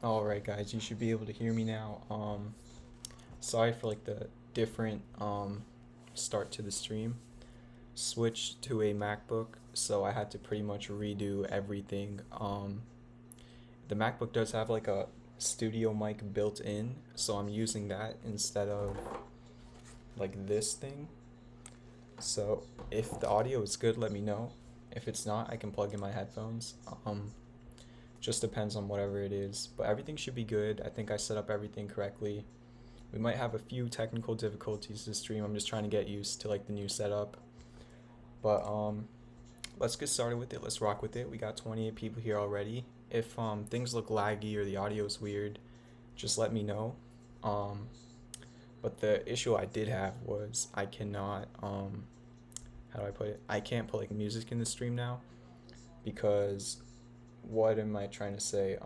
Alright guys, you should be able to hear me now. Sorry for like the different start to the stream. Switched to a MacBook, so I had to pretty much redo everything. The MacBook does have like a studio mic built in, so I'm using that instead of like this thing. So if the audio is good, let me know. If it's not, I can plug in my headphones. Just depends on whatever it is, but everything should be good. I think I set up everything correctly. We might have a few technical difficulties this stream. I'm just trying to get used to like the new setup. But let's get started with it. Let's rock with it. We got 28 people here already. If things look laggy or the audio is weird, just let me know. But the issue I did have was I cannot how do I put it? I can't put like music in the stream now because what am I trying to say?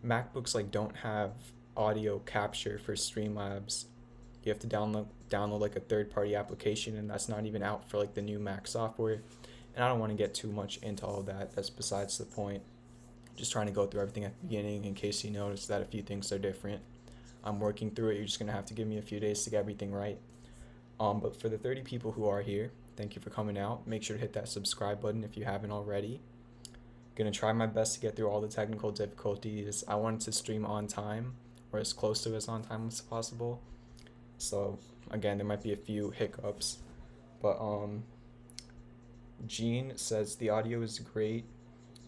MacBooks like don't have audio capture for Streamlabs. You have to download like a third-party application, and that's not even out for like the new Mac software. And I don't want to get too much into all that. That's besides the point. Just trying to go through everything at the beginning in case you notice that a few things are different. I'm working through it. You're just gonna have to give me a few days to get everything right. But for the 30 people who are here, thank you for coming out. Make sure to hit that subscribe button if you haven't already. Gonna try my best to get through all the technical difficulties. I wanted to stream on time, or as close to as on time as possible. So again, there might be a few hiccups, but Gene says the audio is great,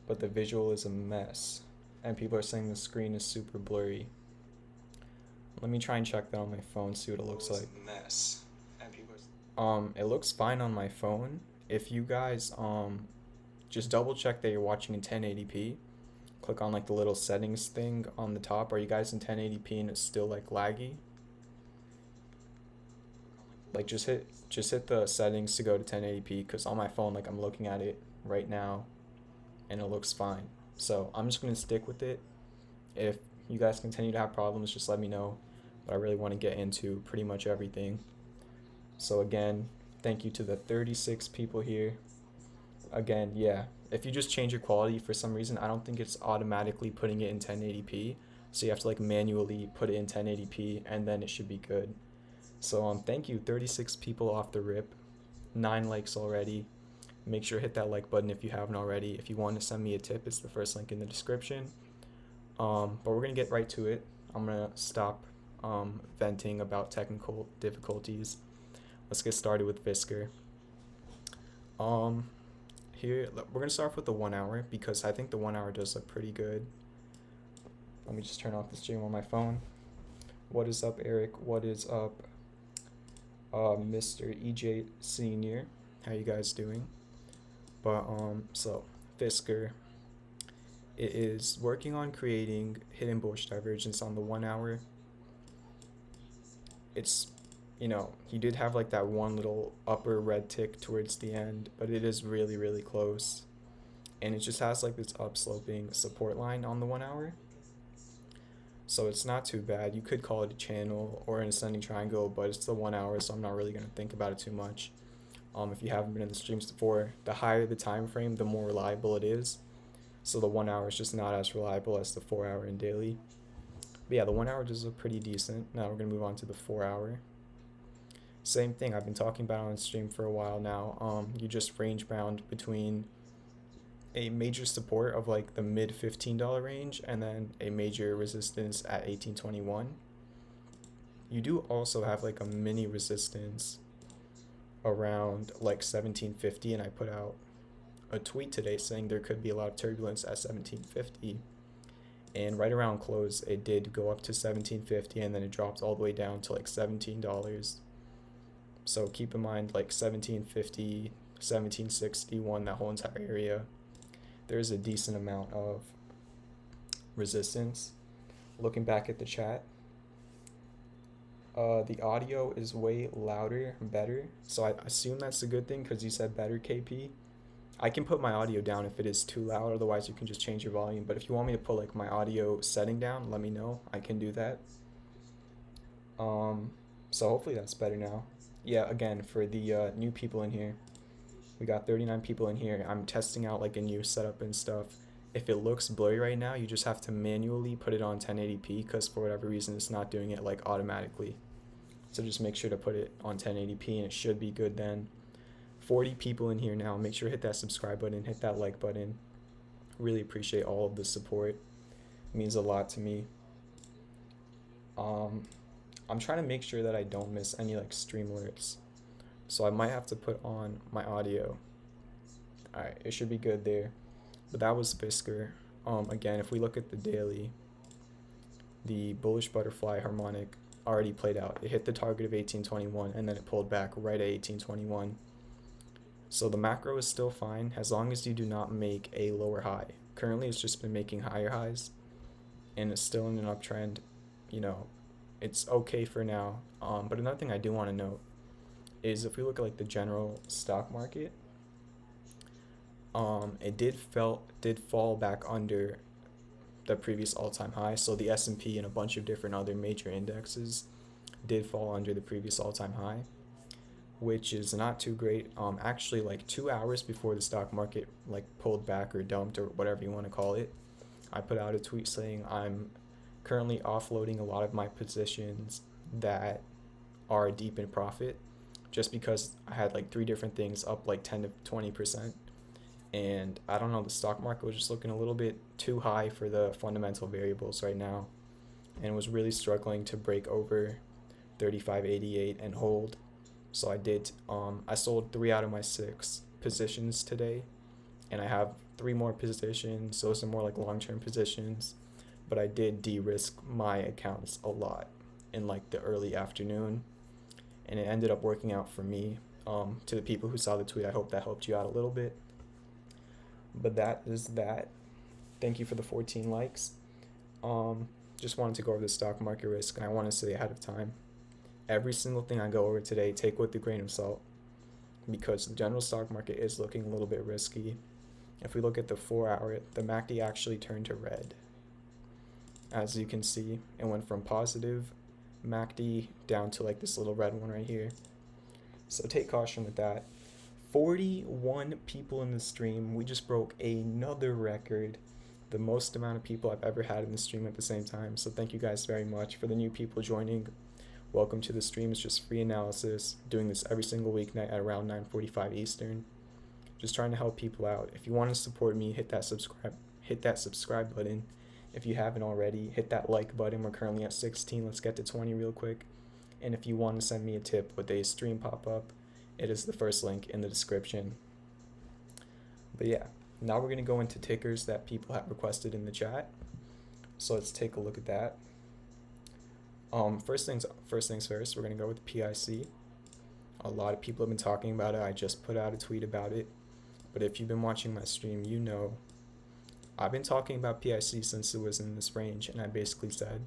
but the visual is a mess, and people are saying the screen is super blurry. Let me try and check that on my phone, see what it looks like. Mess. It looks fine on my phone. If you guys just double check that you're watching in 1080p. Click on like the little settings thing on the top. Are you guys in 1080p and it's still like laggy? Like just hit the settings to go to 1080p, because on my phone, like I'm looking at it right now and it looks fine. So I'm just gonna stick with it. If you guys continue to have problems, just let me know. But I really want to get into pretty much everything. So again, thank you to the 36 people here. Again, yeah, if you just change your quality for some reason, I don't think it's automatically putting it in 1080p. So you have to like manually put it in 1080p and then it should be good. So thank you, 36 people off the rip, 9 likes already. Make sure to hit that like button if you haven't already. If you want to send me a tip, it's the first link in the description. But we're gonna get right to it. I'm gonna stop venting about technical difficulties. Let's get started with Fisker. Here we're gonna start off with the 1 hour because I think the 1 hour does look pretty good. Let me just turn off the stream on my phone. What is up, Eric? What is up, Mr. EJ Senior? How you guys doing? But so Fisker, it is working on creating hidden bush divergence on the 1 hour. It's, you know, he did have like that one little upper red tick towards the end, but it is really, really close. And it just has like this upsloping support line on the 1 hour. So it's not too bad. You could call it a channel or an ascending triangle, but it's the 1 hour, so I'm not really gonna think about it too much. If you haven't been in the streams before, the higher the time frame, the more reliable it is. So the 1 hour is just not as reliable as the 4 hour and daily. But yeah, the 1 hour does look pretty decent. Now we're gonna move on to the 4 hour. Same thing, I've been talking about on stream for a while now. You just range bound between a major support of like the mid $15 range and then a major resistance at 1821. You do also have like a mini resistance around like 1750, and I put out a tweet today saying there could be a lot of turbulence at 1750. And right around close, it did go up to 1750 and then it dropped all the way down to like $17. So keep in mind, like 1750, 1761, that whole entire area, there's a decent amount of resistance. Looking back at the chat, the audio is way louder, better. So I assume that's a good thing because you said better, KP. I can put my audio down if it is too loud, otherwise you can just change your volume. But if you want me to put like my audio setting down, let me know. I can do that. So hopefully that's better now. Yeah, again, for the new people in here, we got 39 people in here. I'm testing out like a new setup and stuff, if it looks blurry right now, you just have to manually put it on 1080p because for whatever reason it's not doing it like automatically. So just make sure to put it on 1080p and it should be good then. 40 people in here now. Make sure to hit that subscribe button, hit that like button. Really appreciate all of the support. It means a lot to me. I'm trying to make sure that I don't miss any like stream alerts. So I might have to put on my audio. Alright, it should be good there. But that was Fisker. Again, if we look at the daily, the bullish butterfly harmonic already played out. It hit the target of 1821 and then it pulled back right at 1821. So the macro is still fine as long as you do not make a lower high. Currently it's just been making higher highs and it's still in an uptrend. You know, it's okay for now. But another thing I do want to note is if we look at like the general stock market, it did fall back under the previous all-time high. So the S&P and a bunch of different other major indexes did fall under the previous all-time high, which is not too great. Actually, like 2 hours before the stock market like pulled back or dumped or whatever you want to call it, I put out a tweet saying I'm currently offloading a lot of my positions that are deep in profit, just because I had like 3 different things up like 10 to 20%. And I don't know, the stock market was just looking a little bit too high for the fundamental variables right now, and was really struggling to break over 35.88 and hold. So I did. I sold 3 out of my 6 positions today, and I have 3 more positions. Those are more like long-term positions, but I did de-risk my accounts a lot in like the early afternoon, and it ended up working out for me. To the people who saw the tweet, I hope that helped you out a little bit. But that is that. Thank you for the 14 likes. Just wanted to go over the stock market risk, and I want to say ahead of time, every single thing I go over today, take with a grain of salt, because the general stock market is looking a little bit risky. If we look at the 4-hour, the MACD actually turned to red. As you can see, it went from positive MACD down to like this little red one right here. So take caution with that. 41 people in the stream. We just broke another record, the most amount of people I've ever had in the stream at the same time. So thank you guys very much. For the new people joining, welcome to the stream. It's just free analysis, doing this every single weeknight at around 9:45 Eastern. Just trying to help people out. If you want to support me, hit that subscribe button. If you haven't already, hit that like button. We're currently at 16. Let's get to 20 real quick. And if you want to send me a tip with a stream pop-up, it is the first link in the description. But yeah, now we're going to go into tickers that people have requested in the chat. So let's take a look at that. First things first, we're going to go with PIC. A lot of people have been talking about it. I just put out a tweet about it. But if you've been watching my stream, you know I've been talking about PIC since it was in this range, and I basically said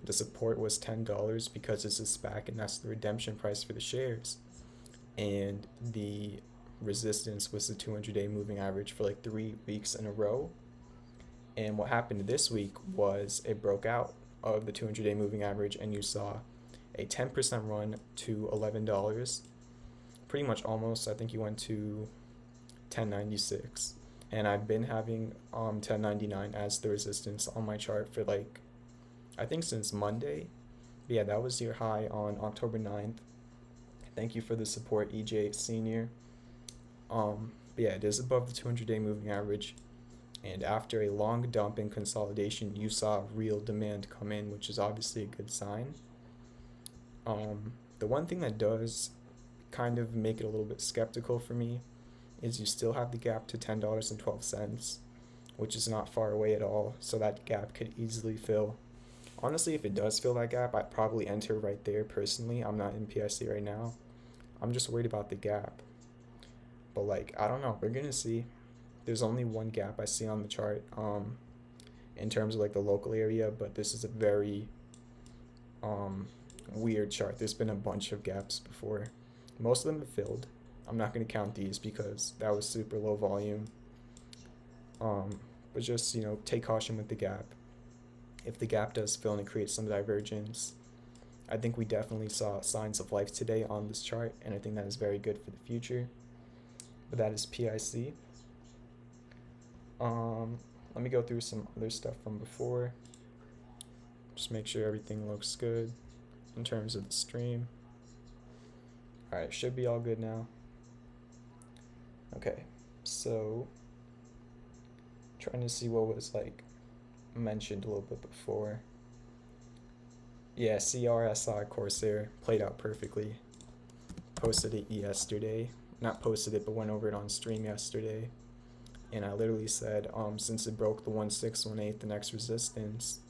the support was $10 because it's a SPAC and that's the redemption price for the shares. And the resistance was the 200-day moving average for like 3 weeks in a row. And what happened this week was it broke out of the 200-day moving average, and you saw a 10% run to $11. Pretty much almost, I think you went to $10.96. And I've been having $10.99 as the resistance on my chart for like, I think since Monday. But yeah, that was your high on October 9th. Thank you for the support, EJ Senior. But yeah, it is above the 200-day moving average. And after a long dump in consolidation, you saw real demand come in, which is obviously a good sign. The one thing that does kind of make it a little bit skeptical for me is you still have the gap to $10.12, which is not far away at all. So that gap could easily fill. Honestly, if it does fill that gap, I'd probably enter right there personally. I'm not in PIC right now. I'm just worried about the gap. But like, I don't know. We're going to see. There's only one gap I see on the chart in terms of like the local area, but this is a very weird chart. There's been a bunch of gaps before. Most of them have filled. I'm not going to count these because that was super low volume. But just, you know, take caution with the gap. If the gap does fill and it creates some divergence, I think we definitely saw signs of life today on this chart, and I think that is very good for the future. But that is PIC. let me go through some other stuff from before. Just make sure everything looks good in terms of the stream. Alright, should be all good now. Okay, so trying to see what was like mentioned a little bit before. Yeah, CRSI Corsair played out perfectly. Posted it yesterday. Not posted it, but went over it on stream yesterday. And I literally said, since it broke the 1618, the next resistance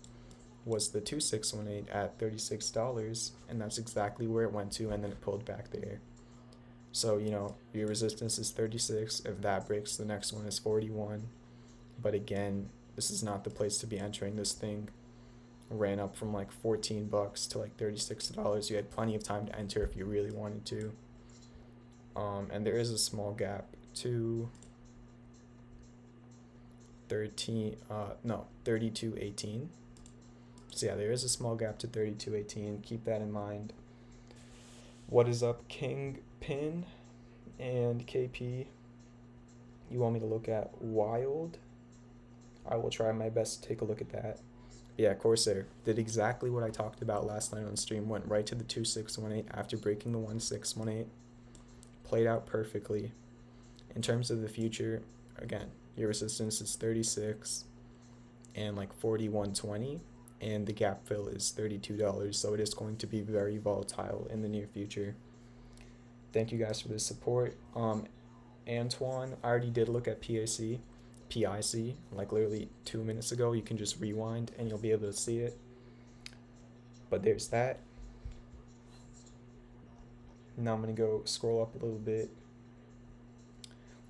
was the 2618 at $36, and that's exactly where it went to, and then it pulled back there. So, you know, your resistance is 36. If that breaks, the next one is 41. But again, this is not the place to be entering. This thing ran up from like $14 to like $36. You had plenty of time to enter if you really wanted to. And there is a small gap to 32.18. So yeah, there is a small gap to 32.18. Keep that in mind. What is up, Kingpin and KP? You want me to look at Wild? I will try my best to take a look at that. Yeah, Corsair did exactly what I talked about last night on stream. Went right to the 2618 after breaking the 1618. Played out perfectly. In terms of the future, again, your resistance is 36 and like 41.20, and the gap fill is $32, so it is going to be very volatile in the near future. Thank you guys for the support. Antoine, I already did look at PIC like literally 2 minutes ago. You can just rewind and you'll be able to see it. But there's that. Now I'm going to go scroll up a little bit.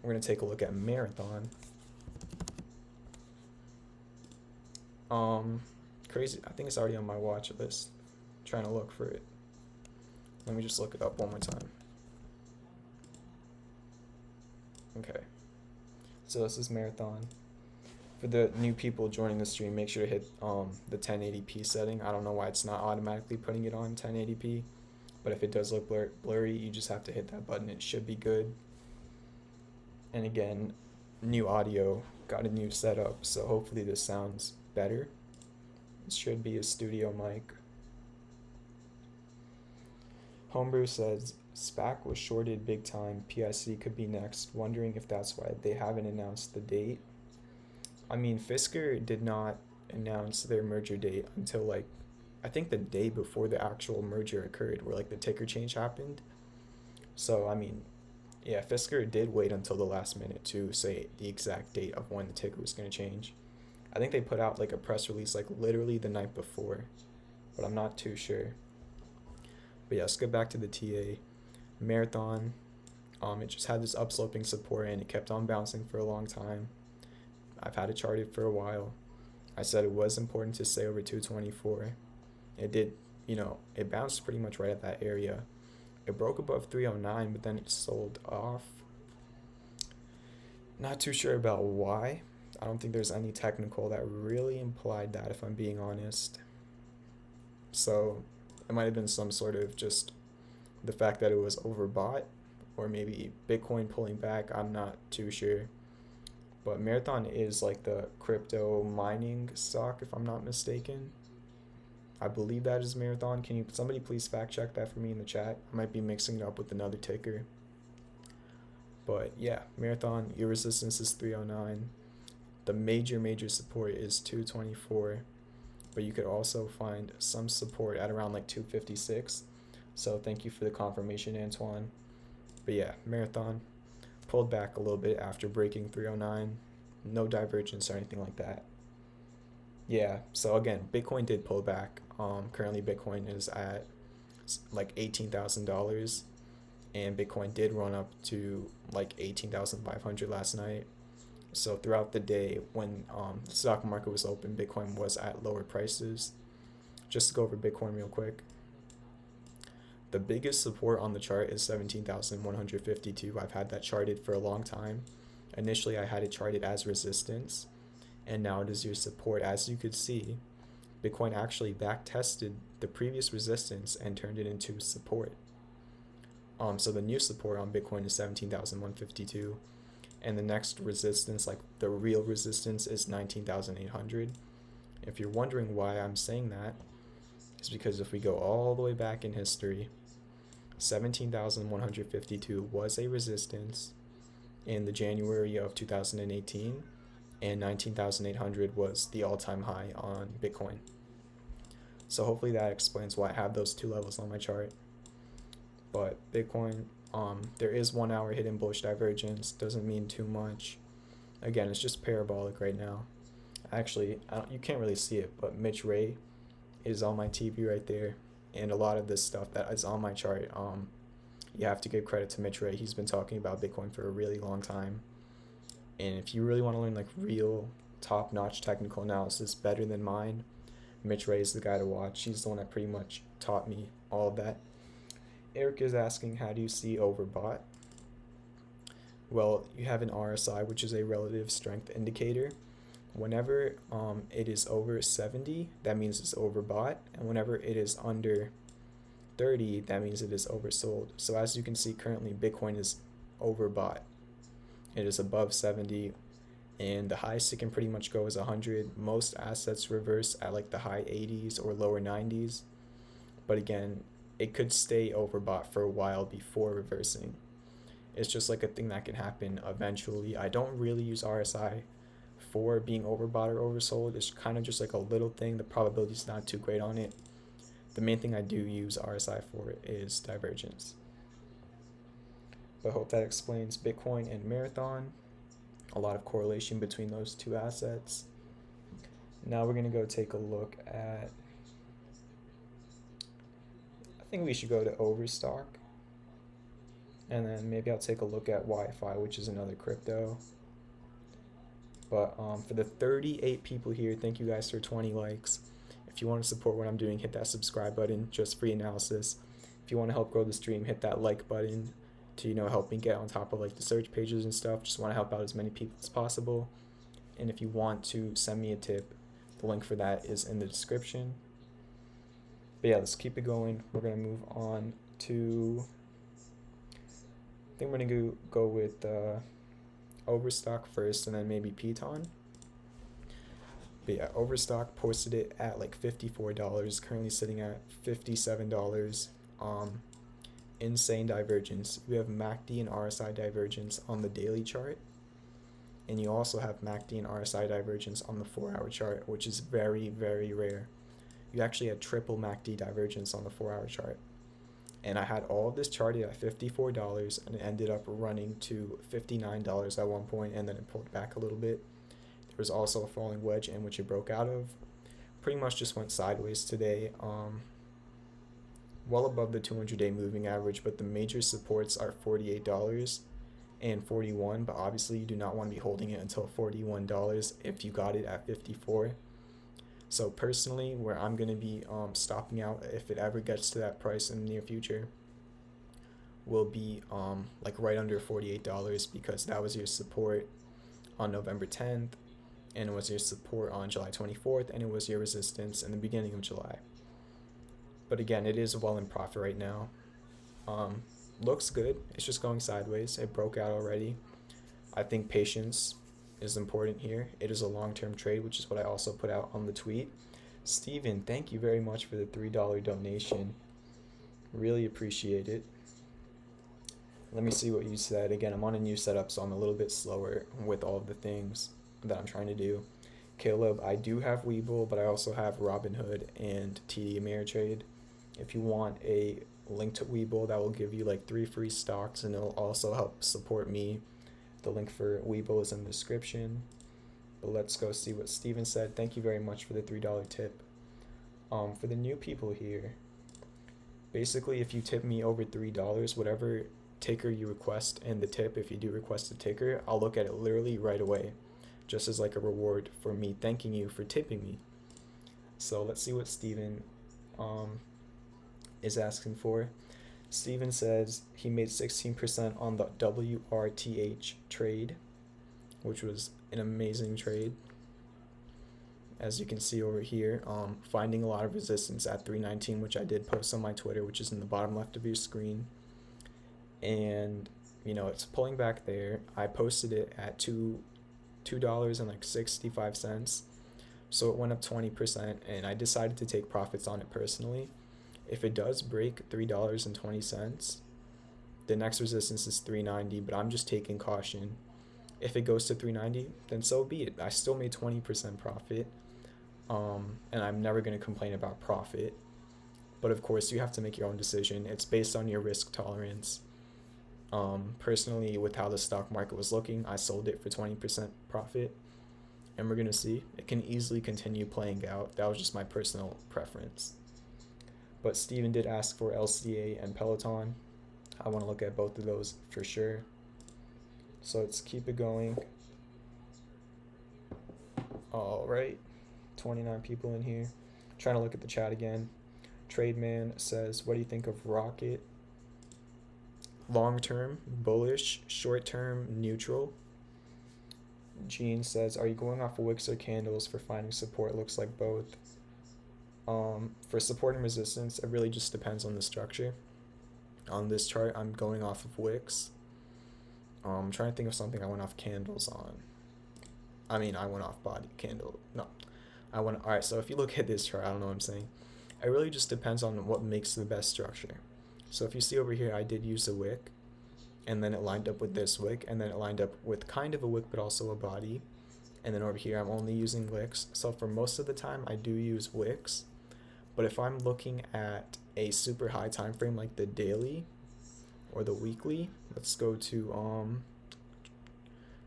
We're going to take a look at Marathon. Crazy. I think it's already on my watch list. I'm trying to look for it. Let me just look it up one more time. Okay. So this is Marathon. For the new people joining the stream, make sure to hit the 1080p setting. I don't know why it's not automatically putting it on 1080p. But if it does look blurry, you just have to hit that button. It should be good. And again, new audio, got a new setup, so hopefully this sounds better. It should be a studio mic. Homebrew says, SPAC was shorted big time. PIC could be next. Wondering if that's why they haven't announced the date. I mean, Fisker did not announce their merger date until like, I think the day before the actual merger occurred, where like the ticker change happened. So, I mean, yeah, Fisker did wait until the last minute to say the exact date of when the ticker was going to change. I think they put out like a press release like literally the night before, but I'm not too sure. But yeah, let's get back to the TA. Marathon, it just had this upsloping support and it kept on bouncing for a long time. I've had it charted for a while. I said it was important to stay over 224. It did, you know, it bounced pretty much right at that area. It broke above 309, but then it sold off. Not too sure about why. I don't think there's any technical that really implied that, if I'm being honest. So it might have been some sort of just the fact that it was overbought, or maybe Bitcoin pulling back. I'm not too sure. But Marathon is like the crypto mining stock, if I'm not mistaken. I believe that is Marathon. Can you somebody please fact check that for me in the chat? I might be mixing it up with another ticker. But yeah, Marathon, your resistance is 309. The major support is 224. But you could also find some support at around like 256. So thank you for the confirmation, Antoine. But yeah, Marathon pulled back a little bit after breaking 309. No divergence or anything like that. Yeah, so again, Bitcoin did pull back. Currently Bitcoin is at like $18,000, and Bitcoin did run up to like 18,500 last night. So throughout the day, when the stock market was open, Bitcoin was at lower prices. Just to go over Bitcoin real quick. The biggest support on the chart is 17,152. I've had that charted for a long time. Initially, I had it charted as resistance, and now it is your support. As you could see, Bitcoin actually back tested the previous resistance and turned it into support. So the new support on Bitcoin is 17,152. and the next resistance, like the real resistance, is 19,800. If you're wondering why I'm saying that, it's because if we go all the way back in history, 17,152 was a resistance in the January of 2018, and 19,800 was the all-time high on Bitcoin. So hopefully that explains why I have those two levels on my chart. But Bitcoin, there is 1 hour hidden bullish divergence, doesn't mean too much. Again, it's just parabolic right now. Actually, you can't really see it, but Mitch Ray is on my TV right there, and a lot of this stuff that is on my chart, you have to give credit to Mitch Ray. He's been talking about Bitcoin for a really long time, and if you really want to learn like real top-notch technical analysis better than mine, Mitch Ray is the guy to watch. He's the one that pretty much taught me all of that. Eric is asking, how do you see overbought? Well, you have an RSI, which is a relative strength indicator. Whenever it is over 70, that means it's overbought, and whenever it is under 30, that means it is oversold. So as you can see, currently Bitcoin is overbought. It is above 70, and the highest it can pretty much go is 100. Most assets reverse at like the high 80s or lower 90s, but again, it could stay overbought for a while before reversing. It's just like a thing that can happen eventually. I don't really use RSI for being overbought or oversold. It's kind of just like a little thing. The probability is not too great on it. The main thing I do use RSI for is divergence. But I hope that explains Bitcoin and Marathon. A lot of correlation between those two assets. Now we're going to go take a look at, I think we should go to Overstock. And then maybe I'll take a look at Wi-Fi, which is another crypto. But for the 38 people here, thank you guys for 20 likes. If you want to support what I'm doing, hit that subscribe button, just free analysis. If you want to help grow the stream, hit that like button to, help me get on top of like the search pages and stuff. Just want to help out as many people as possible. And if you want to send me a tip, the link for that is in the description. But yeah, let's keep it going. We're going to move on to, I think we're going to go with Overstock first, and then maybe Piton. But yeah, Overstock posted it at like $54, currently sitting at $57. Insane divergence. We have MACD and RSI divergence on the daily chart, and you also have MACD and RSI divergence on the 4-hour chart, which is very, very rare. You actually had triple MACD divergence on the 4-hour chart. And I had all of this charted at $54, and it ended up running to $59 at one point, and then it pulled back a little bit. There was also a falling wedge in which it broke out of. Pretty much just went sideways today, well above the 200-day moving average, but the major supports are $48 and $41, but obviously you do not want to be holding it until $41 if you got it at $54. So personally, where I'm going to be stopping out if it ever gets to that price in the near future will be like right under $48, because that was your support on November 10th, and it was your support on July 24th, and it was your resistance in the beginning of July. But again, it is well in profit right now. Looks good. It's just going sideways. It broke out already. I think patience is important here. It is a long-term trade, which is what I also put out on the tweet. Steven, thank you very much for the $3 donation. Really appreciate it. Let me see what you said. Again, I'm on a new setup, so I'm a little bit slower with all of the things that I'm trying to do. Caleb, I do have Webull, but I also have Robinhood and TD Ameritrade. If you want a link to Webull, that will give you like 3 free stocks, and it'll also help support me. The link for Webull is in the description. But let's go see what Steven said. Thank you very much for the $3 tip. For the new people here, basically if you tip me over $3, whatever ticker you request in the tip, if you do request a ticker, I'll look at it literally right away, just as like a reward for me thanking you for tipping me. So let's see what Steven is asking for. Steven says he made 16% on the WRTH trade, which was an amazing trade. As you can see over here, finding a lot of resistance at 319, which I did post on my Twitter, which is in the bottom left of your screen. And you know, it's pulling back there. I posted it at $2.65, so it went up 20%, and I decided to take profits on it personally. If it does break $3.20, the next resistance is 390, but I'm just taking caution. If it goes to 390, then so be it. I still made 20% profit, and I'm never going to complain about profit. But of course, you have to make your own decision. It's based on your risk tolerance. Personally, with how the stock market was looking, I sold it for 20% profit, and we're going to see. It can easily continue playing out. That was just my personal preference. But Steven did ask for LCA and Peloton. I want to look at both of those for sure. So let's keep it going. All right, 29 people in here. Trying to look at the chat again. Trademan says, what do you think of Rocket? Long term, bullish. Short term, neutral. Gene says, are you going off of wicks or candles for finding support? Looks like both. For support and resistance, it really just depends on the structure. On this chart, I'm going off of wicks. I'm trying to think of something I went off candles on. I mean, I went off body candle. No, alright, so if you look at this chart, I don't know what I'm saying. It really just depends on what makes the best structure. So if you see over here, I did use a wick, and then it lined up with this wick, and then it lined up with kind of a wick, but also a body. And then over here, I'm only using wicks. So for most of the time, I do use wicks. But if I'm looking at a super high time frame like the daily or the weekly, let's go to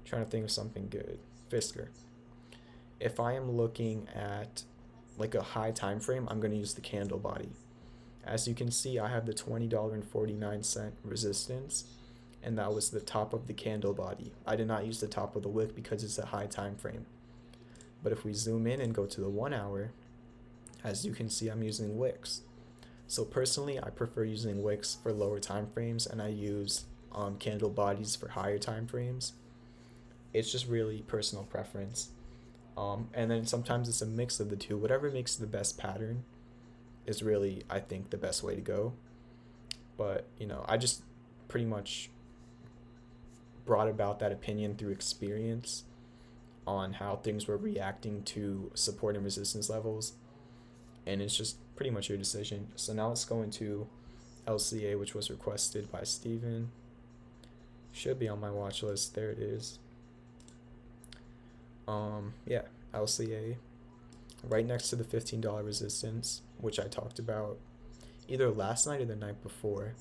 trying to think of something good. Fisker. If I am looking at like a high time frame, I'm going to use the candle body. As you can see, I have the $20.49 resistance, and that was the top of the candle body. I did not use the top of the wick because it's a high time frame. But if we zoom in and go to the 1 hour, as you can see, I'm using wicks. So personally, I prefer using wicks for lower time frames, and I use candle bodies for higher time frames. It's just really personal preference. And then sometimes it's a mix of the two. Whatever makes the best pattern is really, I think, the best way to go. But, you know, I just pretty much brought about that opinion through experience on how things were reacting to support and resistance levels. And it's just pretty much your decision. So now let's go into LCA, which was requested by Steven. Should be on my watch list. There it is. Yeah, LCA. Right next to the $15 resistance, which I talked about either last night or the night before.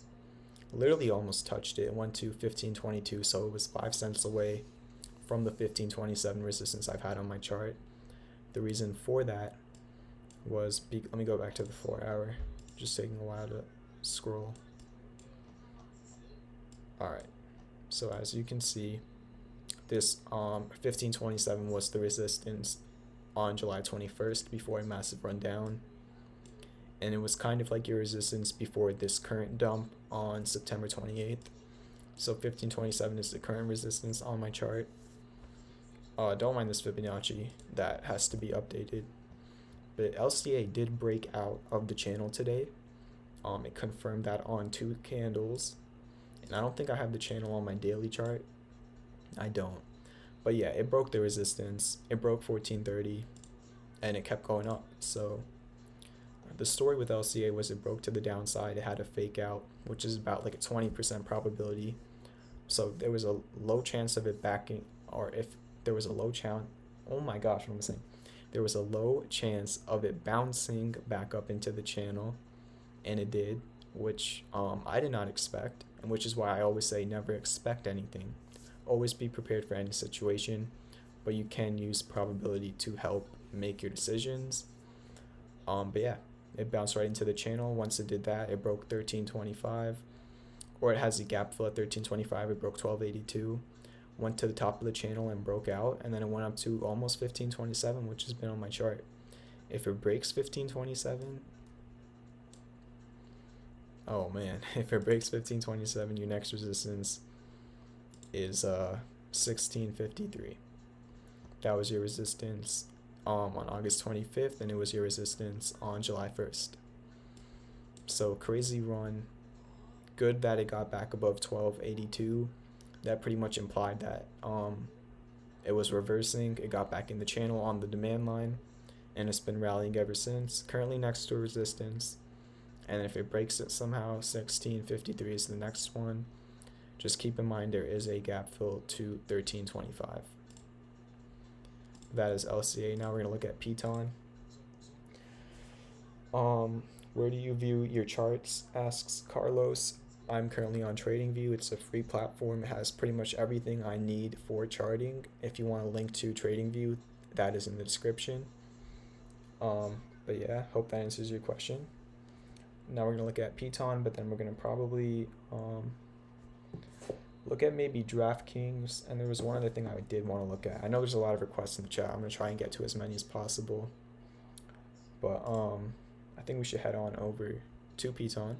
Literally almost touched it. It went to 15.22, so it was 5 cents away from the 15.27 resistance I've had on my chart. The reason for that was, let me go back to the 4 hour, just taking a while to scroll. Alright, so as you can see, this 15.27 was the resistance on July 21st before a massive rundown, and it was kind of like your resistance before this current dump on September 28th. So 15.27 is the current resistance on my chart. Don't mind this Fibonacci, that has to be updated. But LCA did break out of the channel today. It confirmed that on 2 candles. And I don't think I have the channel on my daily chart. I don't. But yeah, it broke the resistance. It broke 1430, and it kept going up. So the story with LCA was it broke to the downside. It had a fake out, which is about like a 20% probability. So there was a low chance of it backing, or if there was a low chance, oh my gosh, what am I saying? There was a low chance of it bouncing back up into the channel, and it did, which I did not expect, and which is why I always say never expect anything. Always be prepared for any situation, but you can use probability to help make your decisions. But yeah, it bounced right into the channel. Once it did that, it broke 13.25, or it has a gap fill at 13.25. It broke 12.82. Went to the top of the channel and broke out, and then it went up to almost 15.27, which has been on my chart. If it breaks 15.27, oh man, if it breaks 15.27, your next resistance is 16.53. That was your resistance on August 25th, and it was your resistance on July 1st. So crazy run. Good that it got back above 12.82. that pretty much implied that it was reversing. It got back in the channel on the demand line, and it's been rallying ever since. Currently next to resistance, and if it breaks it somehow, 1653 is the next one. Just keep in mind there is a gap fill to 1325. That is LCA. Now we're gonna look at piton. Where do you view your charts? Asks Carlos. I'm currently on TradingView. It's a free platform. It has pretty much everything I need for charting. If you want a link to TradingView, that is in the description. But yeah, hope that answers your question. Now we're gonna look at piton, but then we're gonna probably look at maybe DraftKings. And there was one other thing I did want to look at. I know there's a lot of requests in the chat. I'm gonna try and get to as many as possible. But I think we should head on over to piton,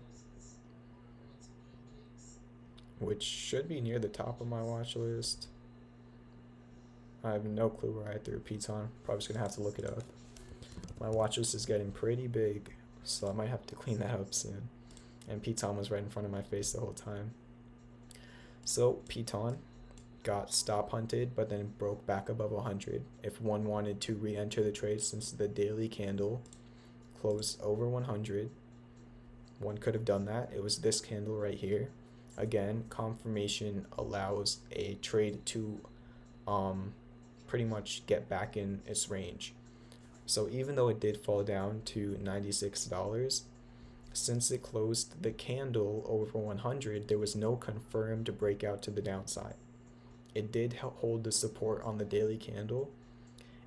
which should be near the top of my watch list. I have no clue where I threw piton. Probably just gonna have to look it up. My watch list is getting pretty big, so I might have to clean that up soon. And piton was right in front of my face the whole time. So piton got stop hunted, but then it broke back above 100. If one wanted to re-enter the trade, since the daily candle closed over 100, one could have done that. It was this candle right here. Again, confirmation allows a trade to pretty much get back in its range. So even though it did fall down to $96, since it closed the candle over 100, there was no confirmed breakout to the downside. It did hold the support on the daily candle,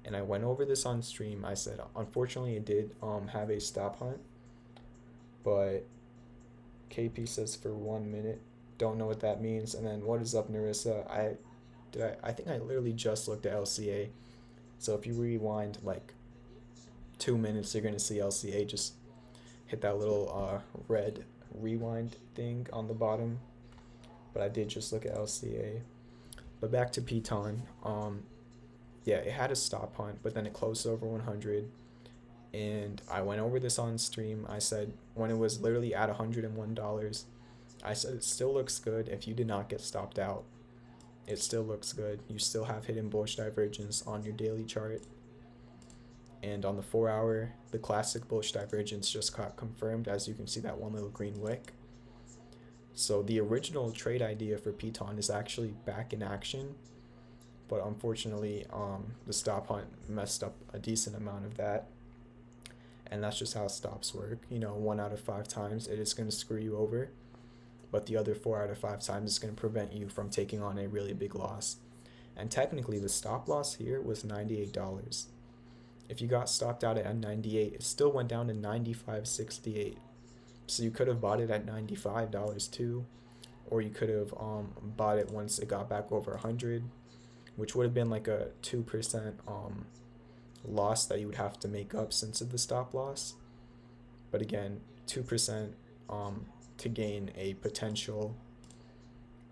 and I went over this on stream. I said, unfortunately, it did have a stop hunt, but KP says for 1 minute. Don't know what that means. And then what is up, Narissa? I think I literally just looked at LCA. So if you rewind like 2 minutes, you're gonna see LCA just hit that little red rewind thing on the bottom. But I did just look at LCA. But back to piton. Yeah, it had a stop hunt, but then it closed over 100. And I went over this on stream. I said when it was literally at $101, I said it still looks good. If you did not get stopped out, it still looks good. You still have hidden bullish divergence on your daily chart. And on the 4 hour, the classic bullish divergence just got confirmed, as you can see that one little green wick. So the original trade idea for piton is actually back in action, but unfortunately the stop hunt messed up a decent amount of that. And that's just how stops work. You know, 1 out of 5 times it is going to screw you over, but the other 4 out of 5 times it's going to prevent you from taking on a really big loss. And technically the stop loss here was $98. If you got stopped out at 98, it still went down to $95.68. So you could have bought it at $95 too, or you could have bought it once it got back over 100, which would have been like a 2% loss that you would have to make up since of the stop loss. But again, 2% to gain a potential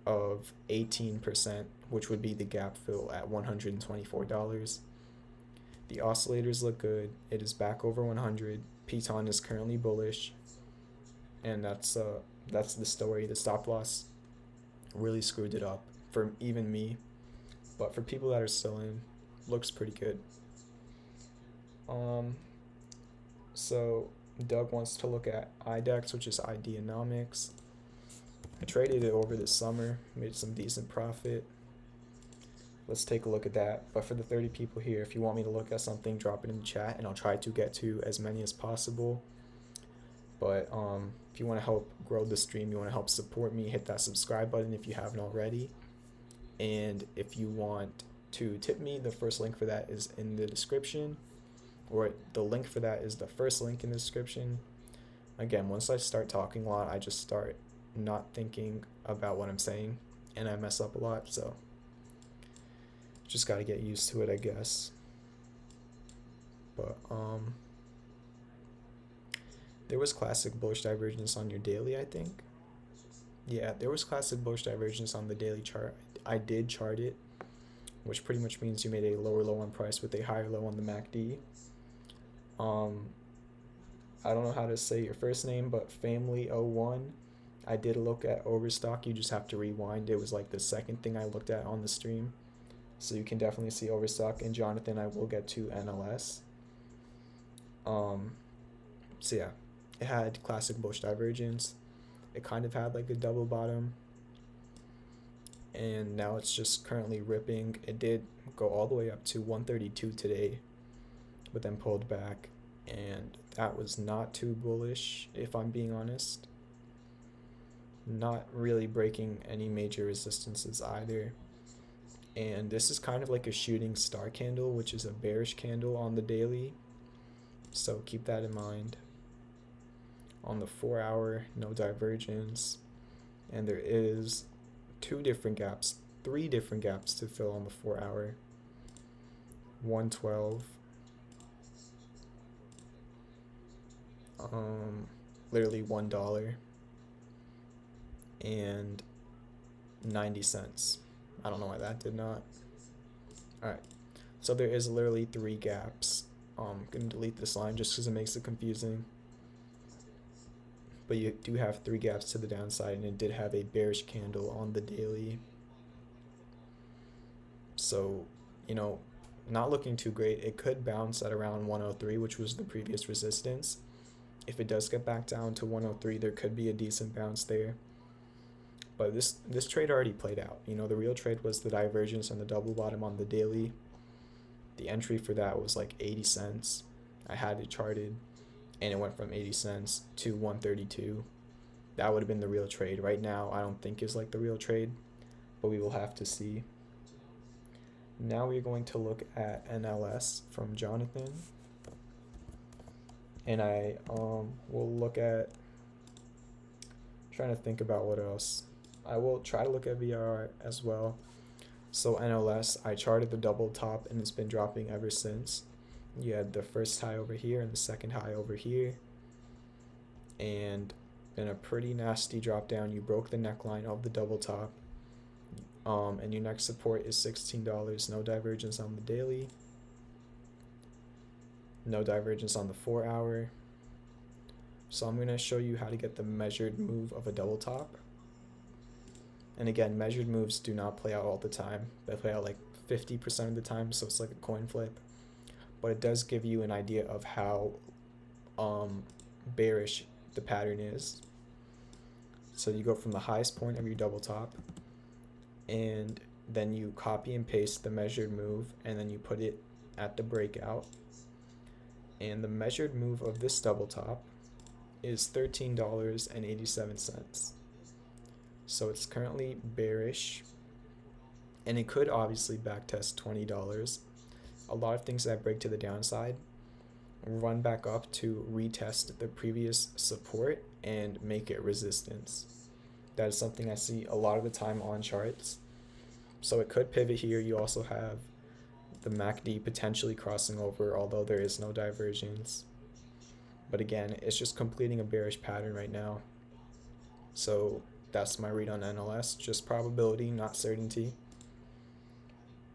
of 18%, which would be the gap fill at $124. The oscillators look good. It is back over 100. Piton is currently bullish, and that's the story. The stop loss really screwed it up for even me, but for people that are still in, looks pretty good. So Doug wants to look at IDEC, which is IDEC. I traded it over this summer, made some decent profit. Let's take a look at that. But for the 30 people here, if you want me to look at something, drop it in the chat, and I'll try to get to as many as possible. But if you want to help grow the stream, you want to help support me, hit that subscribe button if you haven't already. And if you want to tip me, the first link for that is in the description, or the link for that is the first link in the description. Again, once I start talking a lot, I just start not thinking about what I'm saying, and I mess up a lot, so just got to get used to it, I guess. But there was classic bullish divergence on your daily, I think. Yeah, there was classic bullish divergence on the daily chart. I did chart it, which pretty much means you made a lower low on price with a higher low on the MACD. I don't know how to say your first name, but Family01, I did look at Overstock. You just have to rewind. It was like the second thing I looked at on the stream. So you can definitely see Overstock. And Jonathan, I will get to NLS. So yeah, it had classic bullish divergence. It kind of had like a double bottom. And now it's just currently ripping. It did go all the way up to 132 today, but then pulled back. And that was not too bullish, if I'm being honest. Not really breaking any major resistances either. And this is kind of like a shooting star candle, which is a bearish candle on the daily. So keep that in mind. On the 4 hour, no divergence. And there is three different gaps to fill on the 4 hour. 112. Literally $1 and 90 cents. I don't know why that did not. Alright, so there is literally 3 gaps. I'm gonna delete this line just because it makes it confusing. But you do have 3 gaps to the downside, and it did have a bearish candle on the daily. So, you know, not looking too great. It could bounce at around 103, which was the previous resistance. If it does get back down to 103, there could be a decent bounce there. But this trade already played out. You know, the real trade was the divergence and the double bottom on the daily. The entry for that was like 80 cents. I had it charted, and it went from 80 cents to 132. That would have been the real trade. Right now, I don't think is like the real trade, but we will have to see. Now we're going to look at NLS from Jonathan. And I will look at, trying to think about what else. I will try to look at VRR as well. So NLS, I charted the double top, and it's been dropping ever since. You had the first high over here and the second high over here. And in a pretty nasty drop down, you broke the neckline of the double top. And your next support is $16. No divergence on the daily. No divergence on the 4 hour. So I'm going to show you how to get the measured move of a double top. And again, measured moves do not play out all the time. They play out like 50% of the time, so it's like a coin flip. But it does give you an idea of how bearish the pattern is. So you go from the highest point of your double top, and then you copy and paste the measured move, and then you put it at the breakout. And the measured move of this double top is $13.87. So it's currently bearish, and it could obviously backtest $20. A lot of things that break to the downside run back up to retest the previous support and make it resistance. That is something I see a lot of the time on charts. So it could pivot here. You also have the MACD potentially crossing over, although there is no divergence. But again, it's just completing a bearish pattern right now. So that's my read on NLS, just probability, not certainty.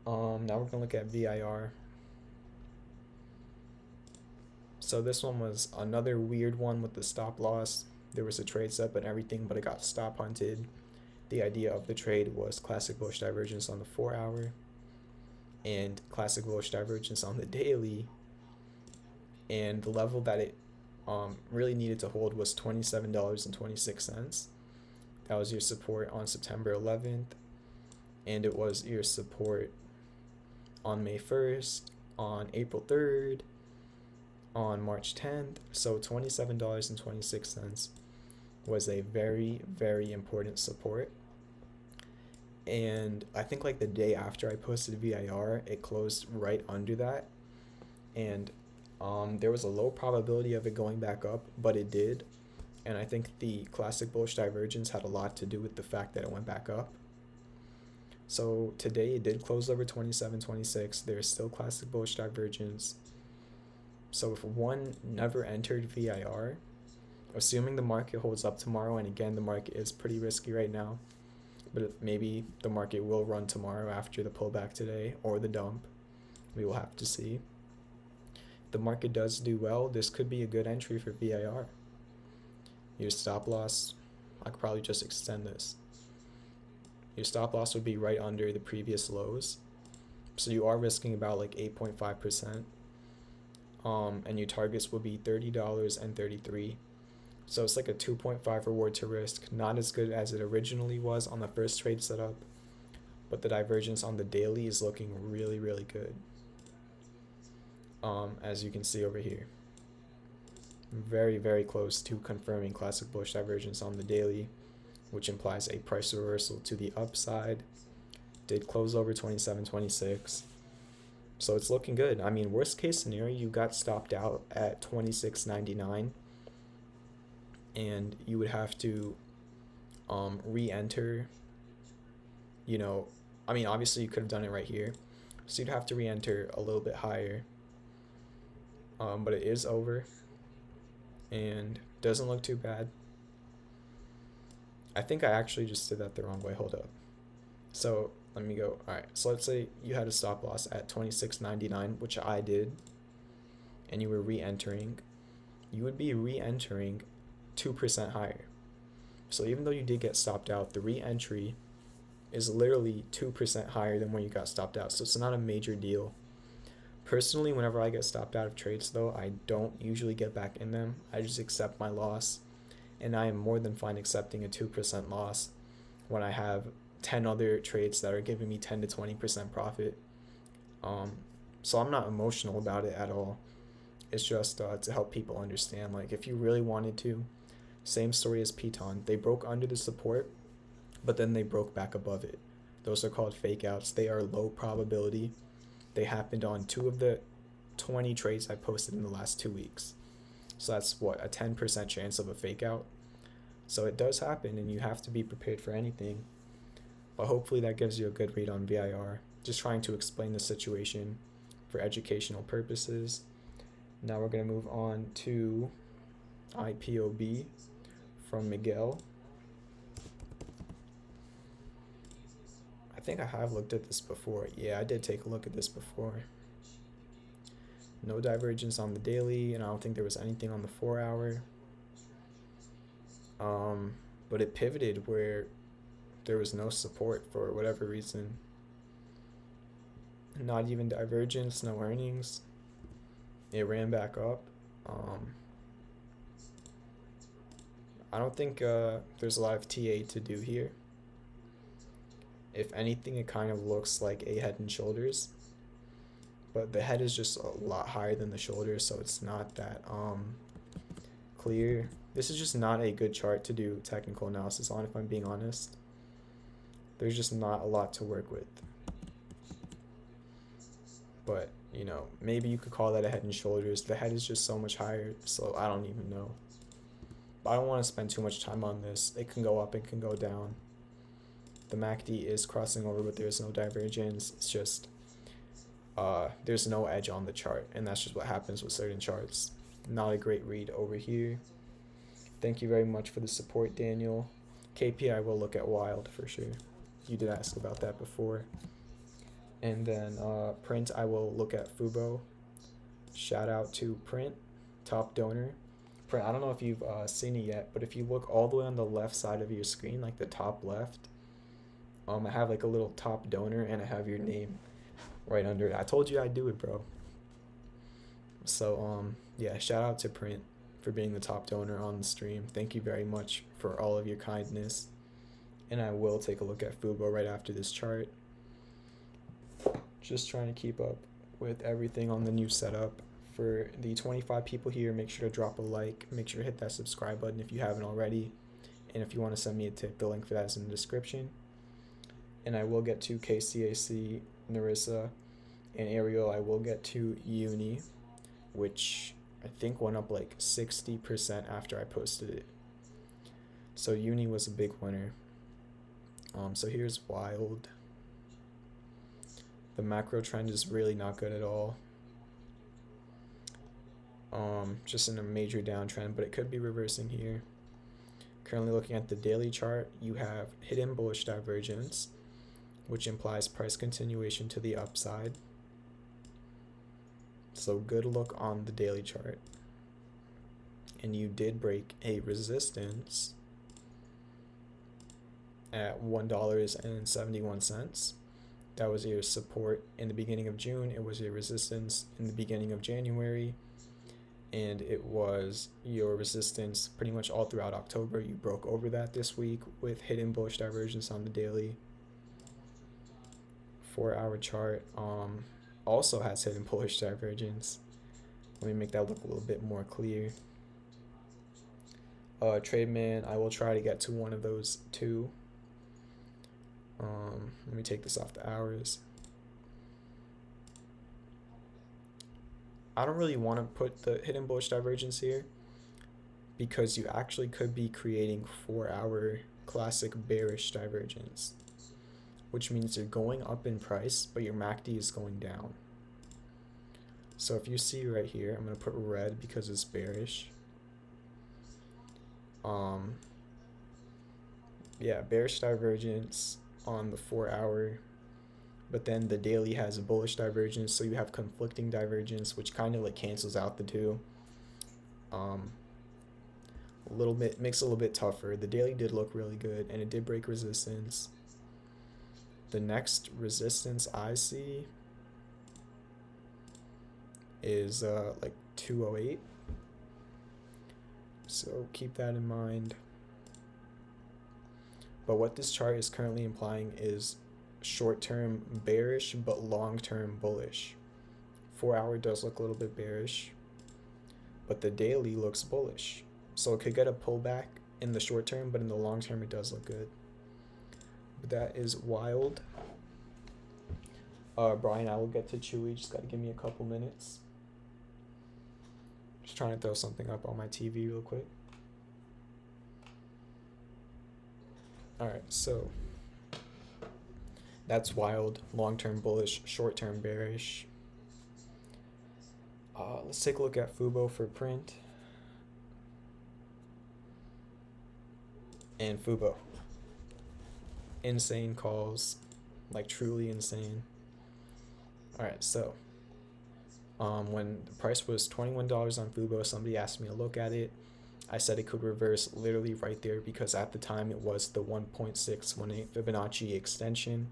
Now we're gonna look at VIR. So this one was another weird one with the stop loss. There was a trade set and everything, but it got stop hunted. The idea of the trade was classic bullish divergence on the 4 hour and classic bullish divergence on the daily. And the level that it really needed to hold was $27.26. That was your support on September 11th, and it was your support on May 1st, on April 3rd, on March 10th. So $27.26 was a very, very important support. And I think like the day after I posted VIR, it closed right under that. And there was a low probability of it going back up, but it did. And I think the classic bullish divergence had a lot to do with the fact that it went back up. So today it did close over 27.26. There's still classic bullish divergence. So if one never entered VIR, assuming the market holds up tomorrow, and again, the market is pretty risky right now, but maybe the market will run tomorrow after the pullback today or the dump. We will have to see. If the market does do well, this could be a good entry for VIR. Your stop loss I could probably just extend this. Your stop loss would be right under the previous lows. So you are risking about like 8.5%. And your targets will be $30.33. So it's like a 2.5 reward to risk. Not as good as it originally was on the first trade setup, but the divergence on the daily is looking really, really good. As you can see over here. Very, very close to confirming classic bullish divergence on the daily, which implies a price reversal to the upside. Did close over 27.26. So it's looking good. I mean, worst case scenario, you got stopped out at 26.99, and you would have to re-enter. You know, I mean, obviously you could have done it right here, so you'd have to re-enter a little bit higher. But it is over, and doesn't look too bad. I think I actually just did that the wrong way. Hold up. So let me go. All right. So let's say you had a stop loss at 26.99, which I did, and you were re-entering. You would be re-entering 2% higher. So even though you did get stopped out, the re-entry is literally 2% higher than when you got stopped out. So it's not a major deal. Personally, whenever I get stopped out of trades, though, I don't usually get back in them. I just accept my loss, and I am more than fine accepting a 2% loss when I have 10 other trades that are giving me 10 to 20% profit. So I'm not emotional about it at all. It's just to help people understand. Like, if you really wanted to, same story as Piton. They broke under the support, but then they broke back above it. Those are called fake outs. They are low probability. They happened on 2 of the 20 trades I posted in the last 2 weeks. So that's what, a 10% chance of a fake out. So it does happen, and you have to be prepared for anything. But hopefully that gives you a good read on VIR. Just trying to explain the situation for educational purposes. Now we're going to move on to IPOB from Miguel. I think I have looked at this before. Yeah, I did take a look at this before. No divergence on the daily, and I don't think there was anything on the 4-hour. But it pivoted where there was no support for whatever reason. Not even divergence, no earnings. It ran back up. I don't think there's a lot of TA to do here. If anything, it kind of looks like a head and shoulders, but the head is just a lot higher than the shoulders, so it's not that clear. This is just not a good chart to do technical analysis on, if I'm being honest. There's just not a lot to work with. But, you know, maybe you could call that a head and shoulders. The head is just so much higher, so I don't even know. But I don't want to spend too much time on this. It can go up, it can go down. The MACD is crossing over, but there's no divergence. It's just there's no edge on the chart, and that's just what happens with certain charts. Not a great read over here. Thank you very much for the support, Daniel. KPI will look at wild for sure. You did ask about that before. And then print, I will look at FUBO. Shout out to print, top donor. Print, I don't know if you've seen it yet, but if you look all the way on the left side of your screen, like the top left, I have like a little top donor, and I have your name right under it. I told you I'd do it, bro. So yeah, shout out to print for being the top donor on the stream. Thank you very much for all of your kindness. And I will take a look at FUBO right after this chart. Just trying to keep up with everything on the new setup. For the 25 people here, make sure to drop a like. Make sure to hit that subscribe button if you haven't already. And if you want to send me a tip, the link for that is in the description. And I will get to KCSC, Narissa, and Ariel. I will get to Uni, which I think went up like 60% after I posted it. So Uni was a big winner. So here's wild. The macro trend is really not good at all. Just in a major downtrend, but it could be reversing here. Currently looking at the daily chart, you have hidden bullish divergence, which implies price continuation to the upside. So good look on the daily chart. And you did break a resistance at $1.71. That was your support in the beginning of June. It was your resistance in the beginning of January. And it was your resistance pretty much all throughout October. You broke over that this week with hidden bullish divergence on the daily. 4-hour chart also has hidden bullish divergence. Let me make that look a little bit more clear. Trademan, I will try to get to one of those two. Let me take this off the hours. I don't really want to put the hidden bullish divergence here because you actually could be creating 4-hour classic bearish divergence, which means you're going up in price, but your MACD is going down. So if you see right here, I'm going to put red because it's bearish. Yeah, bearish divergence on the 4-hour, but then the daily has a bullish divergence, so you have conflicting divergence, which kind of like cancels out the two. A little bit makes it a little bit tougher. The daily did look really good, and it did break resistance. The next resistance I see is like 208. So keep that in mind. But what this chart is currently implying is short-term bearish but long-term bullish. 4-hour does look a little bit bearish, but the daily looks bullish. So it could get a pullback in the short term, but in the long term it does look good. But that is wild. Brian, I will get to Chewy. Just gotta give me a couple minutes. Just trying to throw something up on my TV real quick. Alright, so that's wild. Long-term bullish, short-term bearish. Let's take a look at FUBO for print. And FUBO. Insane calls. Like truly insane. Alright, so when the price was $21 on FUBO, somebody asked me to look at it. I said it could reverse literally right there because at the time it was the 1.618 Fibonacci extension.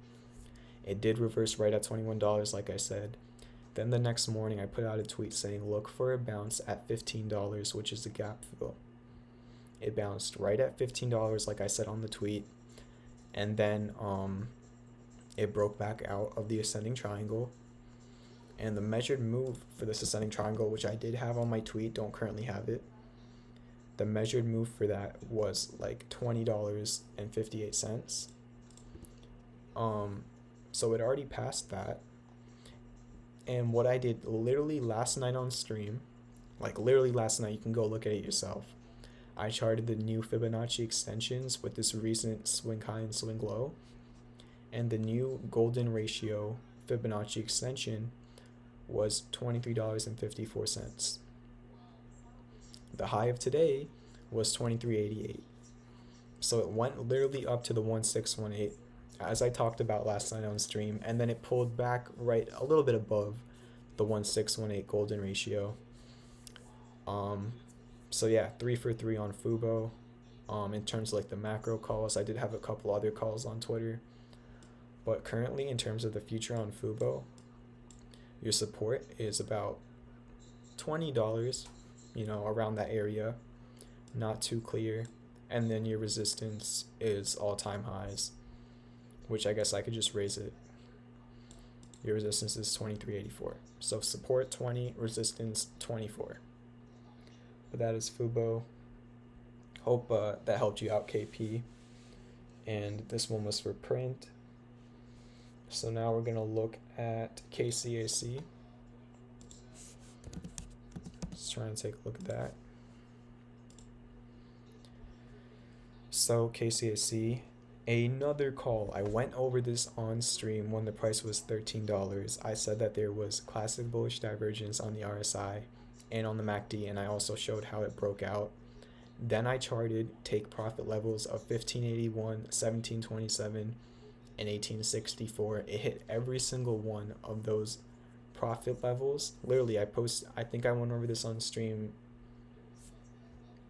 It did reverse right at $21, like I said. Then the next morning I put out a tweet saying look for a bounce at $15, which is the gap fill. It bounced right at $15, like I said on the tweet. And then it broke back out of the ascending triangle. And the measured move for this ascending triangle, which I did have on my tweet, don't currently have it. The measured move for that was like $20.58. So it already passed that. And what I did literally last night on stream, like literally last night, you can go look at it yourself. I charted the new Fibonacci extensions with this recent swing high and swing low. And the new golden ratio Fibonacci extension was $23.54. The high of today was $23.88. So it went literally up to the 1618, as I talked about last night on stream, and then it pulled back right a little bit above the 1618 golden ratio. So yeah, 3 for 3 on FUBO. In terms of like the macro calls, I did have a couple other calls on Twitter. But currently, in terms of the future on FUBO, your support is about $20, you know, around that area. Not too clear. And then your resistance is all-time highs, which I guess I could just raise it. Your resistance is 23.84. So support 20, resistance 24. But that is FUBO. Hope that helped you out, KP. And this one was for print. So now we're going to look at KCSC. Just trying to take a look at that. So KCSC, another call. I went over this on stream when the price was $13. I said that there was classic bullish divergence on the RSI and on the MACD, and I also showed how it broke out. Then I charted take profit levels of 1581, 1727, and 1864. It hit every single one of those profit levels. Literally, I think I went over this on stream.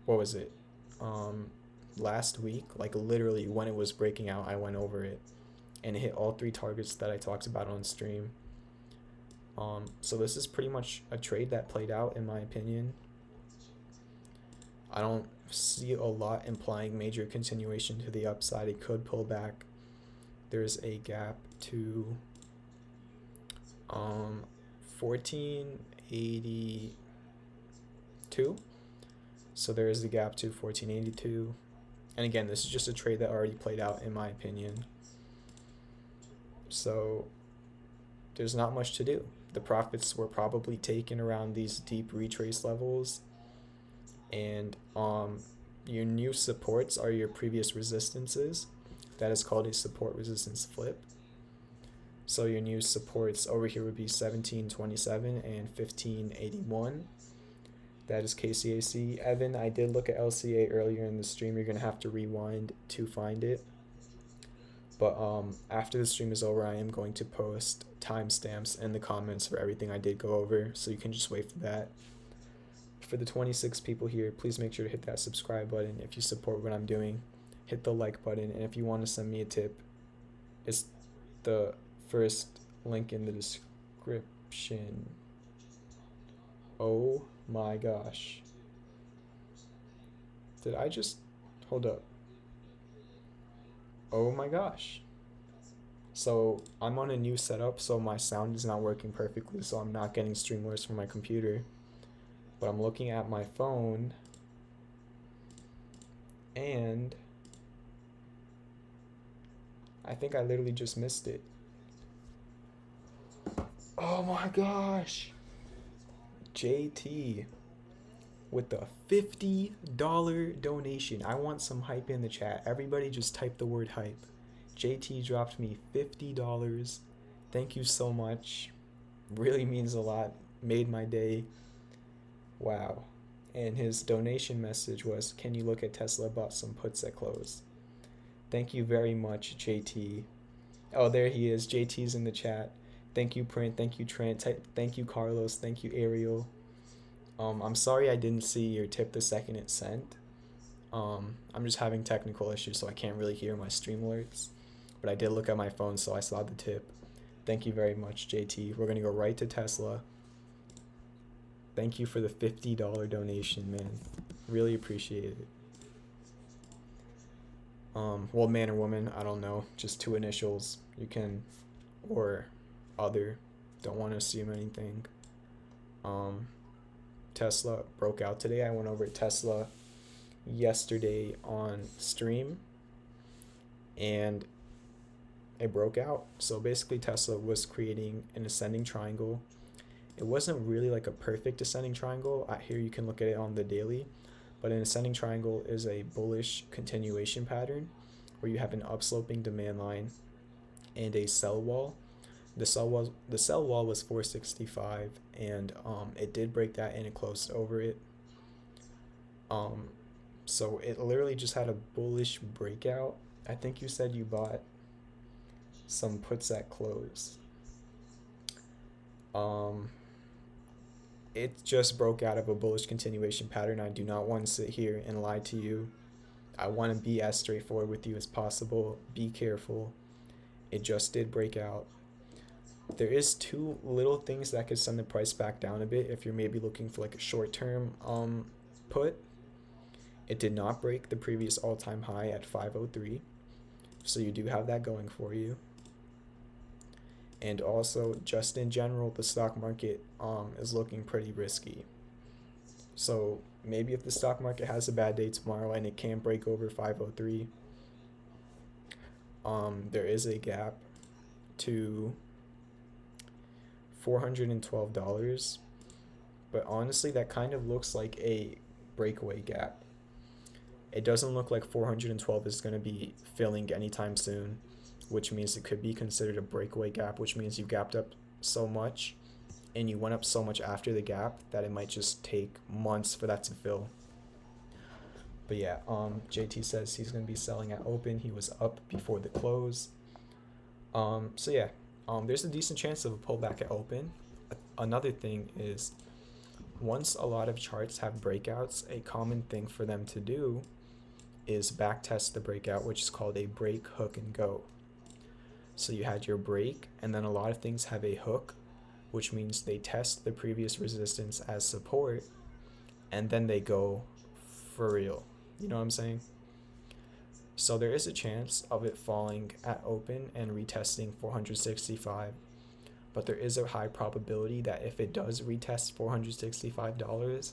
What was it? last week, like literally when it was breaking out, I went over it and it hit all 3 targets that I talked about on stream. So this is pretty much a trade that played out in my opinion. I don't see a lot implying major continuation to the upside. It could pull back. There's a gap to 1482. So there is a gap to 1482. And again, this is just a trade that already played out in my opinion. So there's not much to do. The profits were probably taken around these deep retrace levels. And your new supports are your previous resistances. That is called a support resistance flip. So your new supports over here would be 1727 and 1581. That is KCSC. Evan, I did look at LCA earlier in the stream. You're going to have to rewind to find it. But after the stream is over, I am going to post timestamps in the comments for everything I did go over. So you can just wait for that. For the 26 people here, please make sure to hit that subscribe button. If you support what I'm doing, hit the like button. And if you want to send me a tip, it's the first link in the description. Oh my gosh. Did I just... Hold up. Oh my gosh. So I'm on a new setup, so my sound is not working perfectly, so I'm not getting Streamlabs from my computer. But I'm looking at my phone, and I think I literally just missed it. Oh my gosh. JT with the $50 donation. I want some hype in the chat. Everybody just type the word hype. JT dropped me $50. Thank you so much. Really means a lot. Made my day. Wow. And his donation message was, can you look at Tesla bought some puts at close? Thank you very much, JT. Oh, there he is. JT's in the chat. Thank you, Print. Thank you, Trent. Thank you, Carlos. Thank you, Ariel. I'm sorry I didn't see your tip the second it sent. I'm just having technical issues, so I can't really hear my stream alerts. But I did look at my phone, so I saw the tip. Thank you very much, JT. We're going to go right to Tesla. Thank you for the $50 donation, man. Really appreciate it. Well, man or woman, I don't know. Just 2 initials. You can, or other. Don't want to assume anything. Tesla broke out today. I went over Tesla yesterday on stream, and it broke out. So basically Tesla was creating an ascending triangle. It wasn't really like a perfect ascending triangle. Here you can look at it on the daily, but an ascending triangle is a bullish continuation pattern where you have an upsloping demand line and a sell wall. The sell wall was 465, and it did break that and it closed over it. So it literally just had a bullish breakout. I think you said you bought some puts at close. It just broke out of a bullish continuation pattern. I do not want to sit here and lie to you. I want to be as straightforward with you as possible. Be careful. It just did break out. There is 2 little things that could send the price back down a bit if you're maybe looking for like a short-term put. It did not break the previous all-time high at 503, so you do have that going for you. And also, just in general, the stock market is looking pretty risky. So maybe if the stock market has a bad day tomorrow and it can't break over 503, there is a gap to $412, but honestly that kind of looks like a breakaway gap. It doesn't look like 412 is going to be filling anytime soon, which means it could be considered a breakaway gap, which means you gapped up so much and you went up so much after the gap that it might just take months for that to fill. But yeah, JT says he's going to be selling at open. He was up before the close. So yeah, there's a decent chance of a pullback at open. Another thing is, once a lot of charts have breakouts, a common thing for them to do is backtest the breakout, which is called a break, hook, and go. So you had your break, and then a lot of things have a hook, which means they test the previous resistance as support, and then they go for real. You know what I'm saying? So there is a chance of it falling at open and retesting 465, but there is a high probability that if it does retest $465,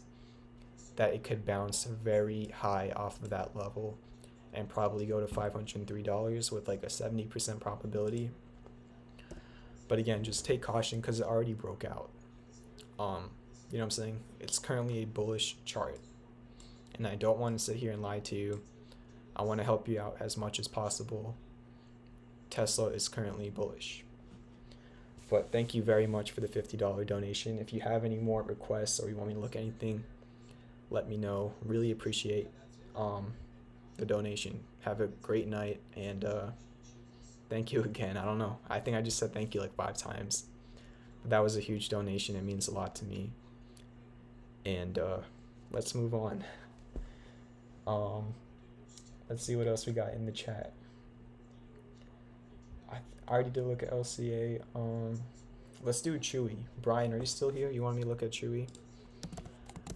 that it could bounce very high off of that level and probably go to $503 with like a 70% probability. But again, just take caution because it already broke out. You know what I'm saying? It's currently a bullish chart, and I don't want to sit here and lie to you. I want to help you out as much as possible. Tesla is currently bullish. But thank you very much for the $50 donation. If you have any more requests or you want me to look at anything, let me know. Really appreciate the donation. Have a great night, and thank you again. I don't know. I think I just said thank you like 5 times. But that was a huge donation. It means a lot to me. And let's move on. Let's see what else we got in the chat. I already did look at LCA. Let's do Chewy. Brian, are you still here? You want me to look at Chewy?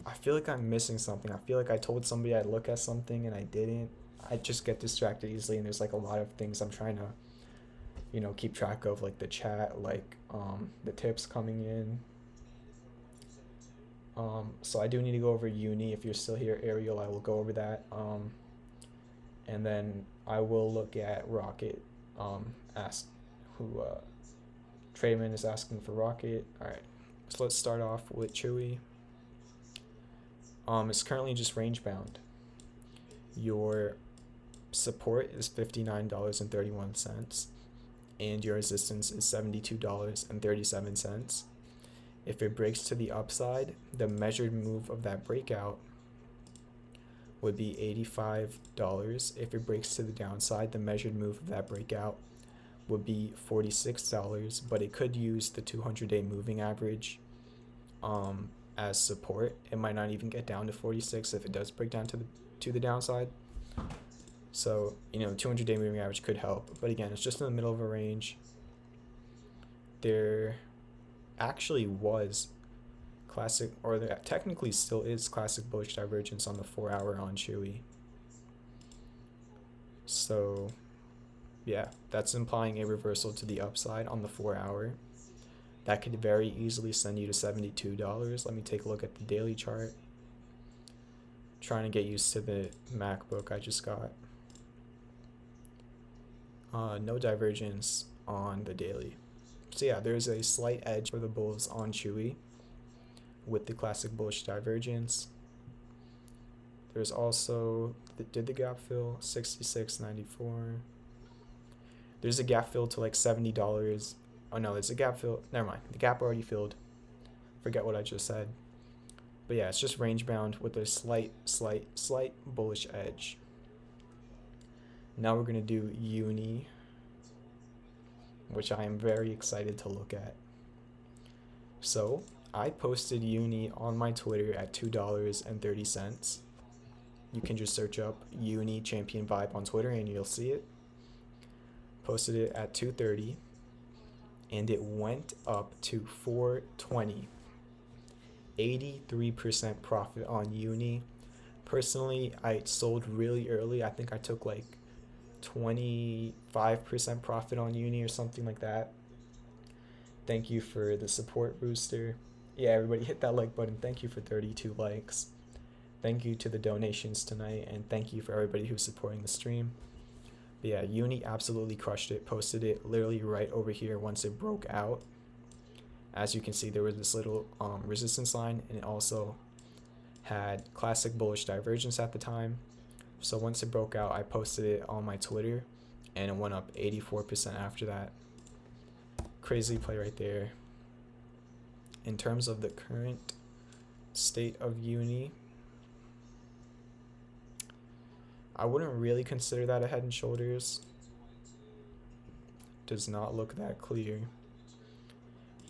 I feel like I'm missing something. I feel like I told somebody I'd look at something and I didn't. I just get distracted easily, and there's like a lot of things I'm trying to, you know, keep track of, like the chat, like the tips coming in. So I do need to go over uni. If you're still here, Ariel, I will go over that. And then I will look at Rocket. Trademan is asking for Rocket. All right, so let's start off with Chewy. It's currently just range bound. Your support is $59.31, and your resistance is $72.37. If it breaks to the upside, the measured move of that breakout would be $85. If it breaks to the downside, the measured move of that breakout would be $46, but it could use the 200-day moving average as support. It might not even get down to 46 if it does break down to the downside. So, you know, 200-day moving average could help, but again, it's just in the middle of a range. There actually was classic, or there technically still is classic bullish divergence on the 4-hour on Chewy. So yeah, that's implying a reversal to the upside on the 4-hour. That could very easily send you to $72. Let me take a look at the daily chart. Trying to get used to the MacBook I just got. No divergence on the daily. So yeah, there's a slight edge for the bulls on Chewy with the classic bullish divergence. There's also, did the gap fill? $66.94. There's a gap fill to like $70. Oh no, there's a gap fill. Never mind. The gap already filled. Forget what I just said. But yeah, it's just range bound with a slight bullish edge. Now we're going to do uni, which I am very excited to look at. So I posted uni on my Twitter at $2.30. You can just search up uni champion vibe on Twitter and you'll see it. Posted it at 2:30, and it went up to 420. 83% profit on uni. Personally, I sold really early. I think I took like 25% profit on uni or something like that. Thank you for the support, Booster. Yeah, everybody hit that like button. Thank you for 32 likes. Thank you to the donations tonight, and thank you for everybody who's supporting the stream. But yeah, uni absolutely crushed it. Posted it literally right over here once it broke out. As you can see, there was this little resistance line, and it also had classic bullish divergence at the time. So once it broke out, I posted it on my Twitter, and it went up 84% after that. Crazy play right there. In terms of the current state of uni, I wouldn't really consider that a head and shoulders. Does not look that clear.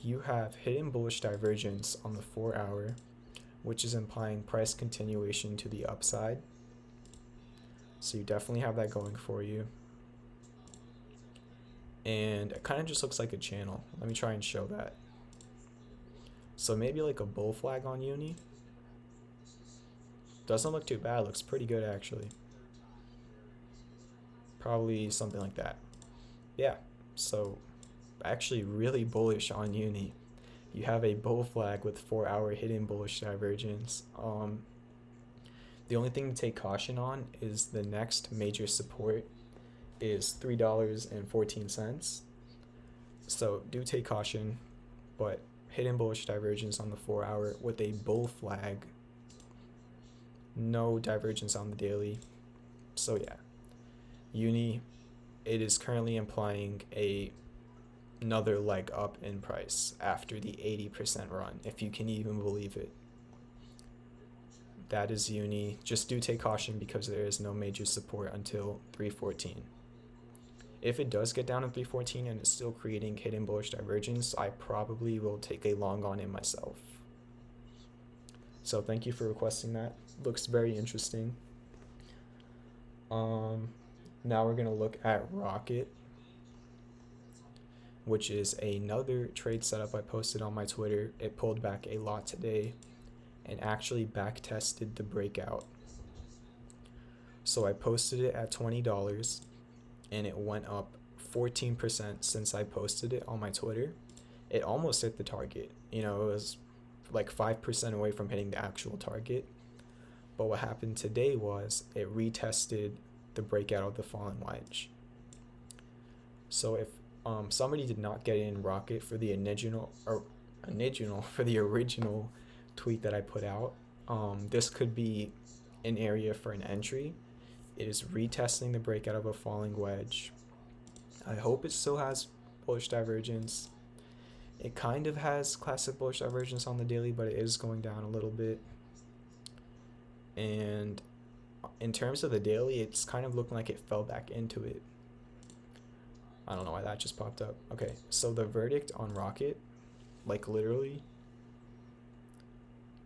You have hidden bullish divergence on the 4-hour, which is implying price continuation to the upside. So you definitely have that going for you. And it kind of just looks like a channel. Let me try and show that. So maybe like a bull flag on uni. Doesn't look too bad, looks pretty good actually. Probably something like that. Yeah, so actually really bullish on uni. You have a bull flag with 4-hour hidden bullish divergence. The only thing to take caution on is the next major support is $3.14. So do take caution, but hidden bullish divergence on the 4-hour with a bull flag. No divergence on the daily. So yeah, uni, it is currently implying another leg up in price after the 80% run, if you can even believe it. That is uni. Just do take caution because there is no major support until 314. If it does get down to 314 and it's still creating hidden bullish divergence, I probably will take a long on it myself. So thank you for requesting that. Looks very interesting. Now we're gonna look at Rocket, which is another trade setup I posted on my Twitter. It pulled back a lot today and actually back tested the breakout. So I posted it at $20 and it went up 14% since I posted it on my Twitter. It almost hit the target. You know, it was like 5% away from hitting the actual target. But what happened today was it retested the breakout of the falling wedge. So if somebody did not get in Rocket for the original tweet that I put out, this could be an area for an entry. It is retesting the breakout of a falling wedge. I hope it still has bullish divergence. It kind of has classic bullish divergence on the daily, but it is going down a little bit. And in terms of the daily, it's kind of looking like it fell back into it. I don't know why that just popped up. Okay, so the verdict on Rocket, like literally,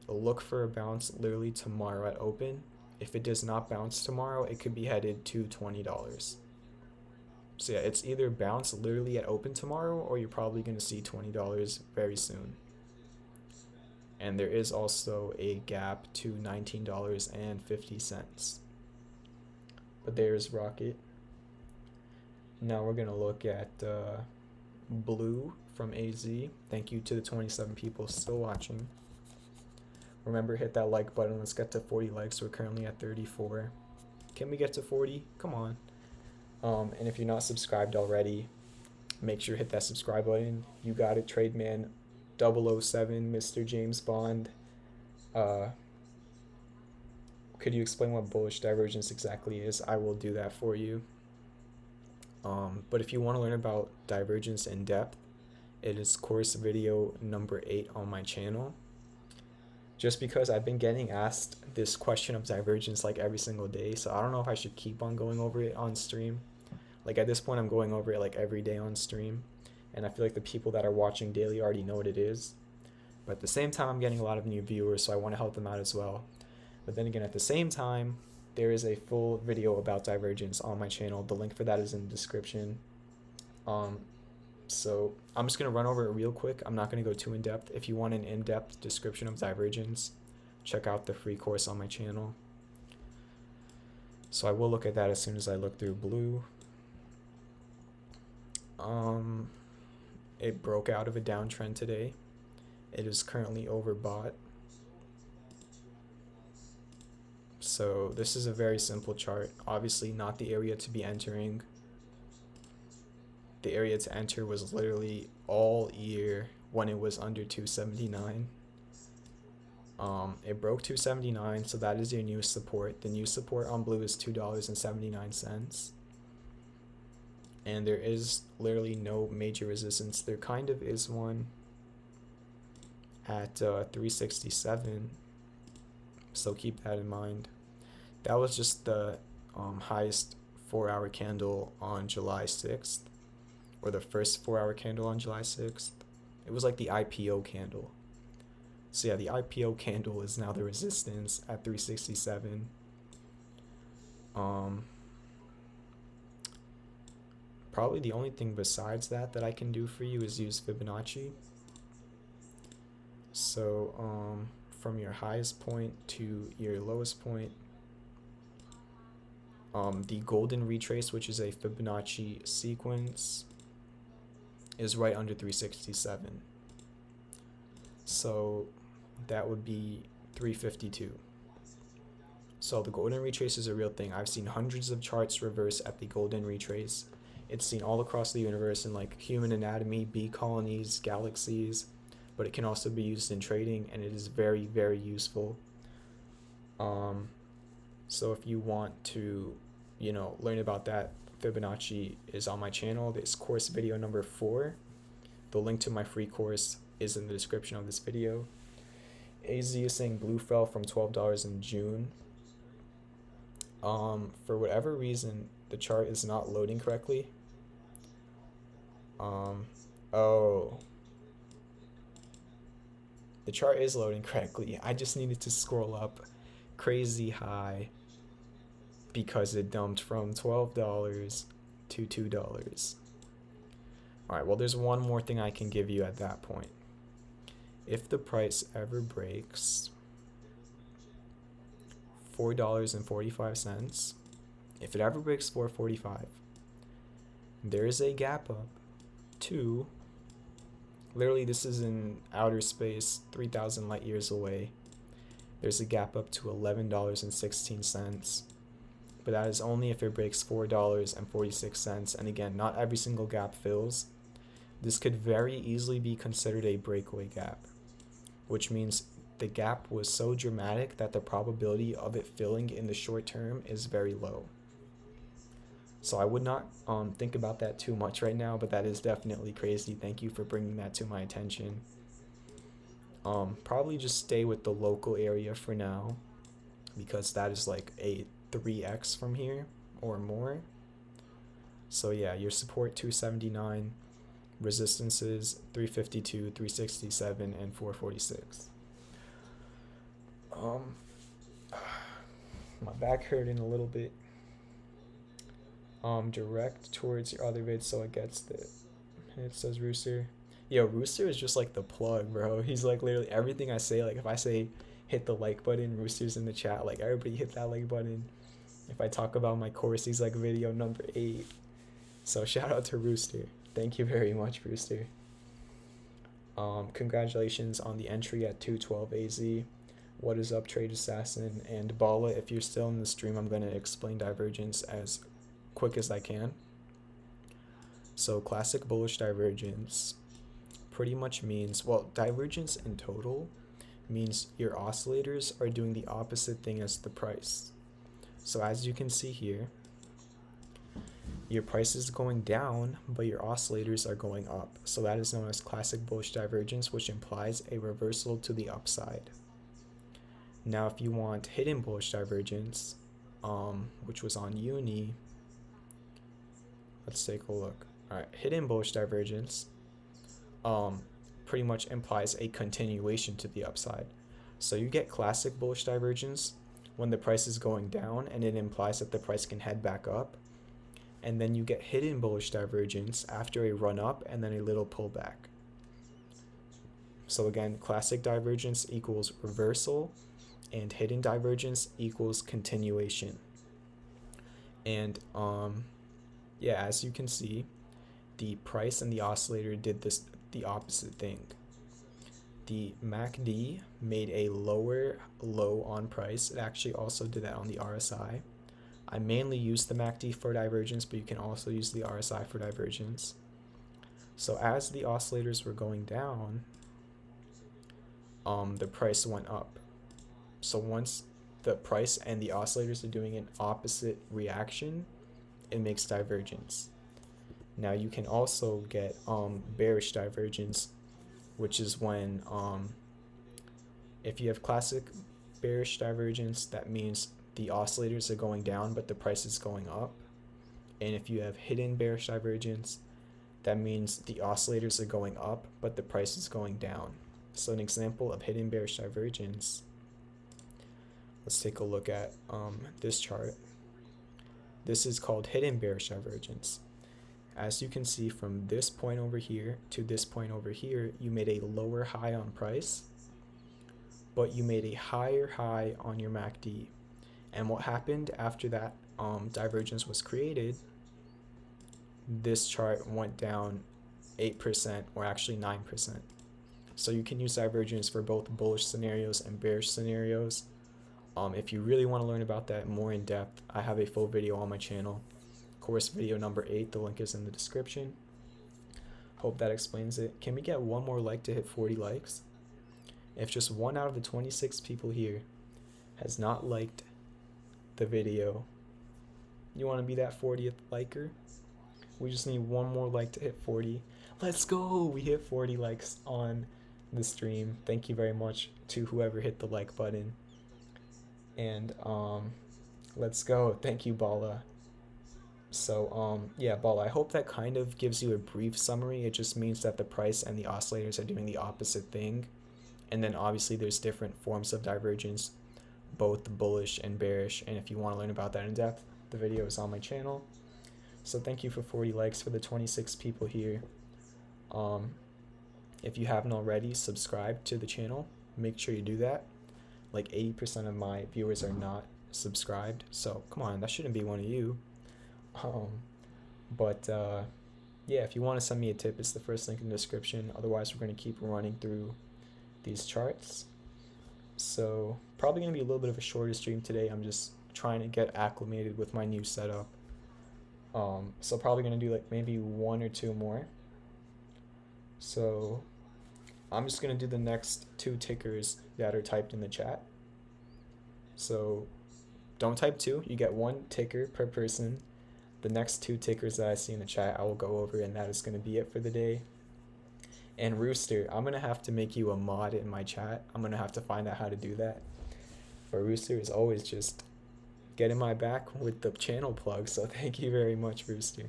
look for a bounce literally tomorrow at open. If it does not bounce tomorrow, it could be headed to $20. So yeah, it's either bounce literally at open tomorrow or you're probably going to see $20 very soon. And there is also a gap to $19.50. But there's Rocket. Now we're going to look at Blue from AZ. Thank you to the 27 people still watching. Remember, hit that like button. Let's get to 40 likes. We're currently at 34. Can we get to 40? Come on. And if you're not subscribed already, make sure to hit that subscribe button. You got it, Trademan 007, Mr. James Bond. Could you explain what bullish divergence exactly is? I will do that for you. But if you want to learn about divergence in depth, it is course video number 8 on my channel. Just because I've been getting asked this question of divergence like every single day, so I don't know if I should keep on going over it on stream. Like at this point, I'm going over it like every day on stream, and I feel like the people that are watching daily already know what it is. But at the same time, I'm getting a lot of new viewers, so I want to help them out as well. But then again, at the same time, there is a full video about divergence on my channel. The link for that is in the description. So I'm just going to run over it real quick. I'm not going to go too in-depth. If you want an in-depth description of divergence, check out the free course on my channel. So I will look at that as soon as I look through Blue. It broke out of a downtrend today. It is currently overbought. So this is a very simple chart. Obviously not the area to be entering. The area to enter was literally all year when it was under 279. It broke 279, so that is your new support. The new support on Blue is $2.79. And there is literally no major resistance. There kind of is one at 367. So keep that in mind. That was just the highest 4-hour candle on July 6th. Or the first 4-hour candle on July 6th. It was like the IPO candle. So yeah, the IPO candle is now the resistance at 367. Um, Probably the only thing besides that I can do for you is use Fibonacci. So from your highest point to your lowest point, the golden retrace, which is a Fibonacci sequence, is right under 367. So that would be 352. So the golden retrace is a real thing. I've seen hundreds of charts reverse at the golden retrace. It's seen all across the universe in like human anatomy, bee colonies, galaxies, but it can also be used in trading, and it is very, very useful. So if you want to, learn about that, Fibonacci is on my channel. This course video number 4. The link to my free course is in the description of this video. AZ is saying blue fell from $12 in June. For whatever reason, the chart is not loading correctly. Oh. The chart is loading correctly. I just needed to scroll up crazy high because it dumped from $12 to $2. Alright, well, there's one more thing I can give you at that point. If the price ever breaks $4.45, if it ever breaks $4.45, there is a gap up to, literally this is in outer space, 3,000 light years away. There's a gap up to $11.16, but that is only if it breaks $4.46. And again, not every single gap fills. This could very easily be considered a breakaway gap, which means the gap was so dramatic that the probability of it filling in the short term is very low. So I would not think about that too much right now, but that is definitely crazy. Thank you for bringing that to my attention. Probably just stay with the local area for now, because that is like a 3x from here or more. So yeah, your support 279, resistances 352, 367, and 446. My back hurting a little bit. Direct towards your other vid so it gets the hit, says Rooster. Yo, Rooster is just like the plug, bro. He's like literally everything I say. Like if I say hit the like button, Rooster's in the chat. Like everybody hit that like button. If I talk about my course, he's like video number 8. So shout out to Rooster. Thank you very much, Rooster. Congratulations on the entry at 212 AZ. What is up, Trade Assassin? And Bala, if you're still in the stream, I'm going to explain divergence as quick as I can. So classic bullish divergence pretty much means, well, divergence in total means your oscillators are doing the opposite thing as the price. So as you can see here, your price is going down, but your oscillators are going up. So that is known as classic bullish divergence, which implies a reversal to the upside. Now, if you want hidden bullish divergence, which was on uni, let's take a look. All right, hidden bullish divergence pretty much implies a continuation to the upside. So you get classic bullish divergence when the price is going down, and it implies that the price can head back up. And then you get hidden bullish divergence after a run up and then a little pullback. So again, classic divergence equals reversal, and hidden divergence equals continuation. And yeah, as you can see, the price and the oscillator did the opposite thing. The MACD made a lower low on price. It actually also did that on the RSI. I mainly use the MACD for divergence, but you can also use the RSI for divergence. So as the oscillators were going down, the price went up. So once the price and the oscillators are doing an opposite reaction, it makes divergence. Now you can also get bearish divergence, which is when if you have classic bearish divergence, that means the oscillators are going down but the price is going up. And if you have hidden bearish divergence, that means the oscillators are going up but the price is going down. So an example of hidden bearish divergence, let's take a look at this chart. This is called hidden bearish divergence. As you can see, from this point over here to this point over here, you made a lower high on price, but you made a higher high on your MACD. And what happened after that divergence was created, this chart went down 8%, or actually 9%. So you can use divergence for both bullish scenarios and bearish scenarios. If you really want to learn about that more in depth, I have a full video on my channel. Course video number 8, the link is in the description. Hope that explains it. Can we get one more like to hit 40 likes? If just 1 out of the 26 people here has not liked the video, you want to be that 40th liker? We just need one more like to hit 40. Let's go! We hit 40 likes on the stream. Thank you very much to whoever hit the like button. And let's go. Thank you, Bala. So yeah, Bala, I hope that kind of gives you a brief summary. It just means that the price and the oscillators are doing the opposite thing. And then obviously there's different forms of divergence, both bullish and bearish. And if you want to learn about that in depth, the video is on my channel. So thank you for 40 likes for the 26 people here. If you haven't already, subscribe to the channel. Make sure you do that. Like 80% of my viewers are not subscribed. So come on, that shouldn't be one of you. Yeah, if you want to send me a tip, it's the first link in the description. Otherwise, we're going to keep running through these charts. So probably going to be a little bit of a shorter stream today. I'm just trying to get acclimated with my new setup. So probably going to do like maybe 1 or 2 more. So I'm just going to do the next 2 tickers that are typed in the chat. So don't type 2. You get 1 ticker per person. The next 2 tickers that I see in the chat, I will go over, and that is going to be it for the day. And Rooster, I'm going to have to make you a mod in my chat. I'm going to have to find out how to do that. But Rooster is always just getting my back with the channel plug, so thank you very much, Rooster.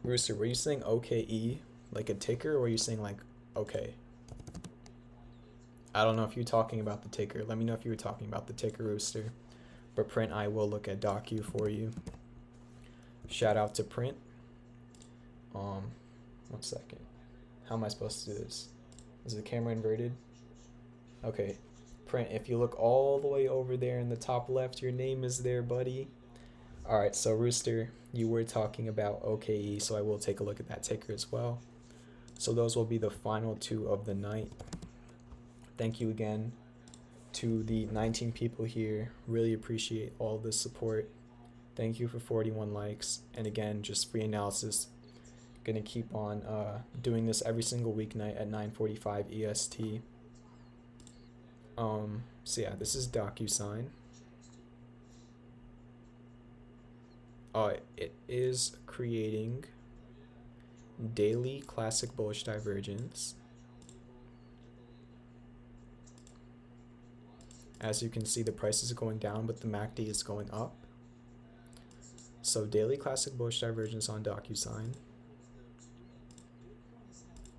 Rooster, were you saying OKE like a ticker, or were you saying like okay? I don't know if you're talking about the ticker. Let me know if you were talking about the ticker, Rooster. But Print, I will look at Docu for you. Shout out to Print. 1 second. How am I supposed to do this? Is the camera inverted? Okay. Print, if you look all the way over there in the top left, your name is there, buddy. Alright, so Rooster, you were talking about OKE, so I will take a look at that ticker as well. So those will be the final 2 of the night. Thank you again to the 19 people here. Really appreciate all the support. Thank you for 41 likes. And again, just free analysis. Gonna keep on doing this every single weeknight at 9:45 EST. So yeah, this is DocuSign. It is creating daily classic bullish divergence. As you can see, the price is going down, but the MACD is going up. So daily classic bullish divergence on DocuSign.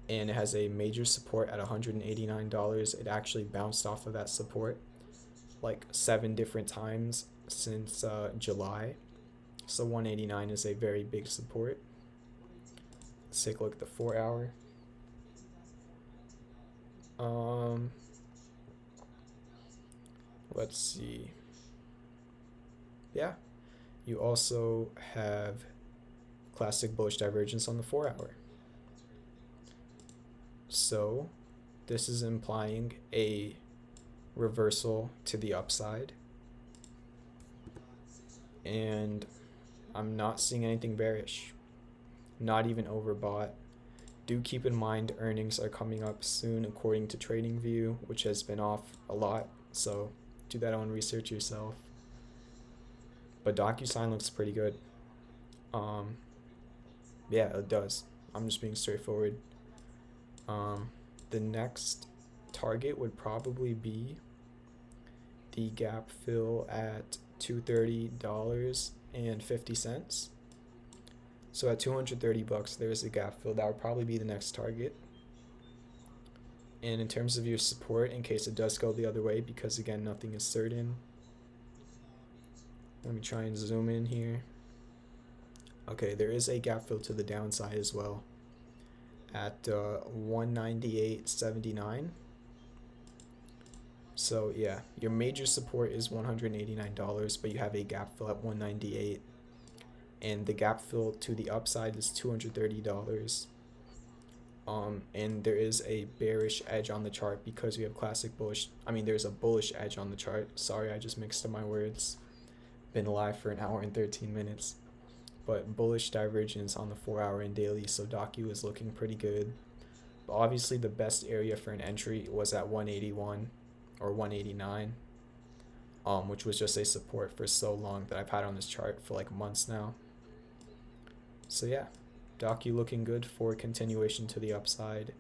And it has a major support at $189. It actually bounced off of that support like 7 different times since July. So 189 is a very big support. Let's take a look at the 4-hour. Let's see. Yeah, you also have classic bullish divergence on the 4-hour. So this is implying a reversal to the upside. And I'm not seeing anything bearish, not even overbought. Do keep in mind earnings are coming up soon according to TradingView, which has been off a lot, so do that own research yourself. But DocuSign looks pretty good. Yeah, it does. I'm just being straightforward. The next target would probably be the gap fill at $230.50. So at $230, there's a gap fill. That would probably be the next target. And in terms of your support, in case it does go the other way, because again, nothing is certain. Let me try and zoom in here. Okay, there is a gap fill to the downside as well at 198.79. So yeah, your major support is $189, but you have a gap fill at 198, and the gap fill to the upside is $230. And there is a bearish edge on the chart because we have classic bullish. I mean, there's a bullish edge on the chart. Sorry, I just mixed up my words. Been live for an hour and 13 minutes. But bullish divergence on the 4-hour and daily, so Docu is looking pretty good. But obviously, the best area for an entry was at 181 or 189, which was just a support for so long that I've had on this chart for like months now. So yeah, Docu looking good for continuation to the upside.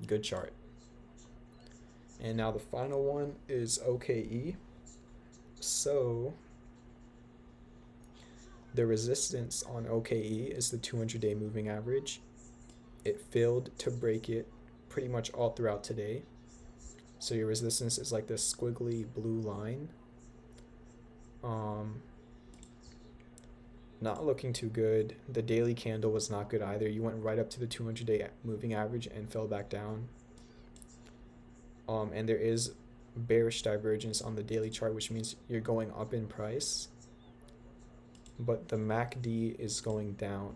Good chart. And now the final one is OKE. So the resistance on OKE is the 200-day moving average. It failed to break it pretty much all throughout today. So your resistance is like this squiggly blue line. Not looking too good. The daily candle was not good either. You went right up to the 200-day moving average and fell back down. And there is bearish divergence on the daily chart, which means you're going up in price, but the MACD is going down.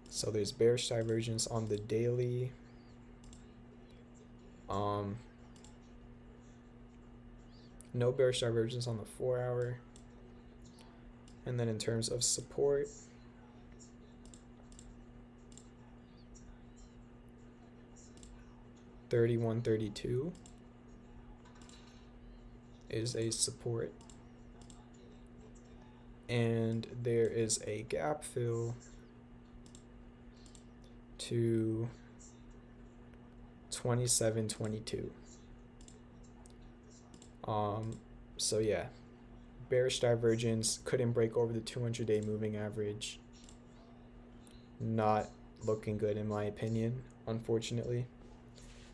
So there's bearish divergence on the daily. No bearish divergence on the 4-hour. And then in terms of support, $31.32 is a support, and there is a gap fill to 27.22. So yeah, bearish divergence, couldn't break over the 200-day moving average. Not looking good in my opinion, unfortunately.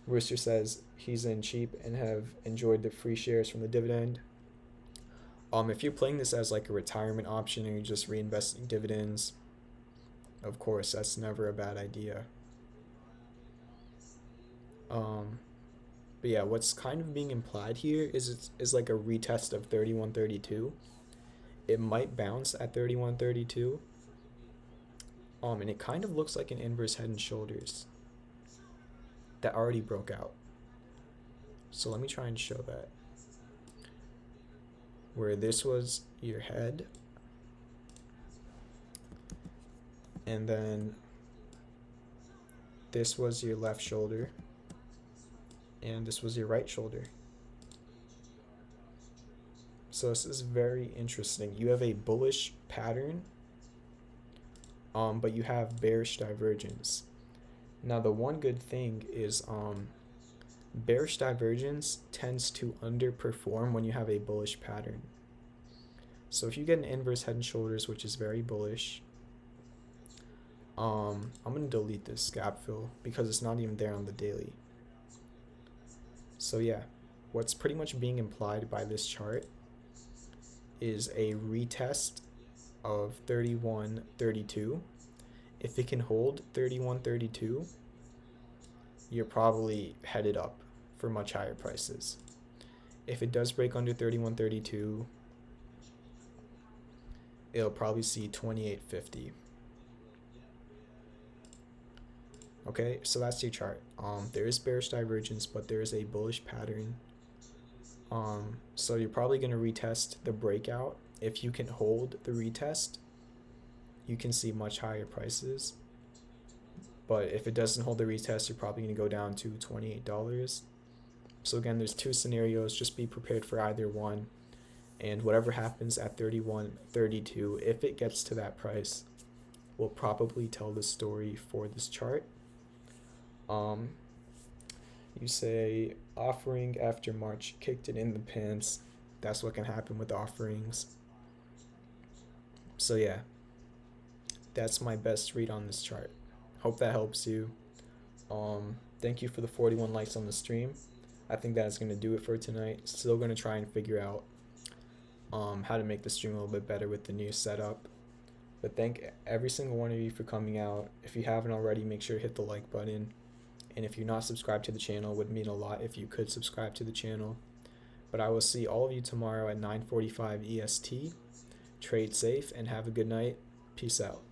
Rooster says he's in cheap and have enjoyed the free shares from the dividend. If you're playing this as like a retirement option and you're just reinvesting dividends, of course, that's never a bad idea. But yeah, what's kind of being implied here is like a retest of 31.32. It might bounce at 31.32. And it kind of looks like an inverse head and shoulders that already broke out. So let me try and show that. Where this was your head, and then this was your left shoulder, and this was your right shoulder. So this is very interesting. You have a bullish pattern, but you have bearish divergence. Now the one good thing is bearish divergence tends to underperform when you have a bullish pattern. So if you get an inverse head and shoulders, which is very bullish, I'm going to delete this gap fill because it's not even there on the daily. So yeah, what's pretty much being implied by this chart is a retest of 31.32. If it can hold 31.32, you're probably headed up for much higher prices. If it does break under 31.32, it'll probably see 28.50. Okay, so that's your chart. There is bearish divergence, but there is a bullish pattern. So you're probably going to retest the breakout. If you can hold the retest, you can see much higher prices. But if it doesn't hold the retest, you're probably going to go down to $28. So again, there's two scenarios. Just be prepared for either one. And whatever happens at 31.32, if it gets to that price, will probably tell the story for this chart. You say offering after March kicked it in the pants. That's what can happen with offerings. So yeah, that's my best read on this chart. Hope that helps you. Thank you for the 41 likes on the stream. I think that's going to do it for tonight. Still going to try and figure out how to make the stream a little bit better with the new setup. But thank every single one of you for coming out. If you haven't already, make sure to hit the like button. And if you're not subscribed to the channel, it would mean a lot if you could subscribe to the channel. But I will see all of you tomorrow at 9:45 EST. Trade safe and have a good night. Peace out.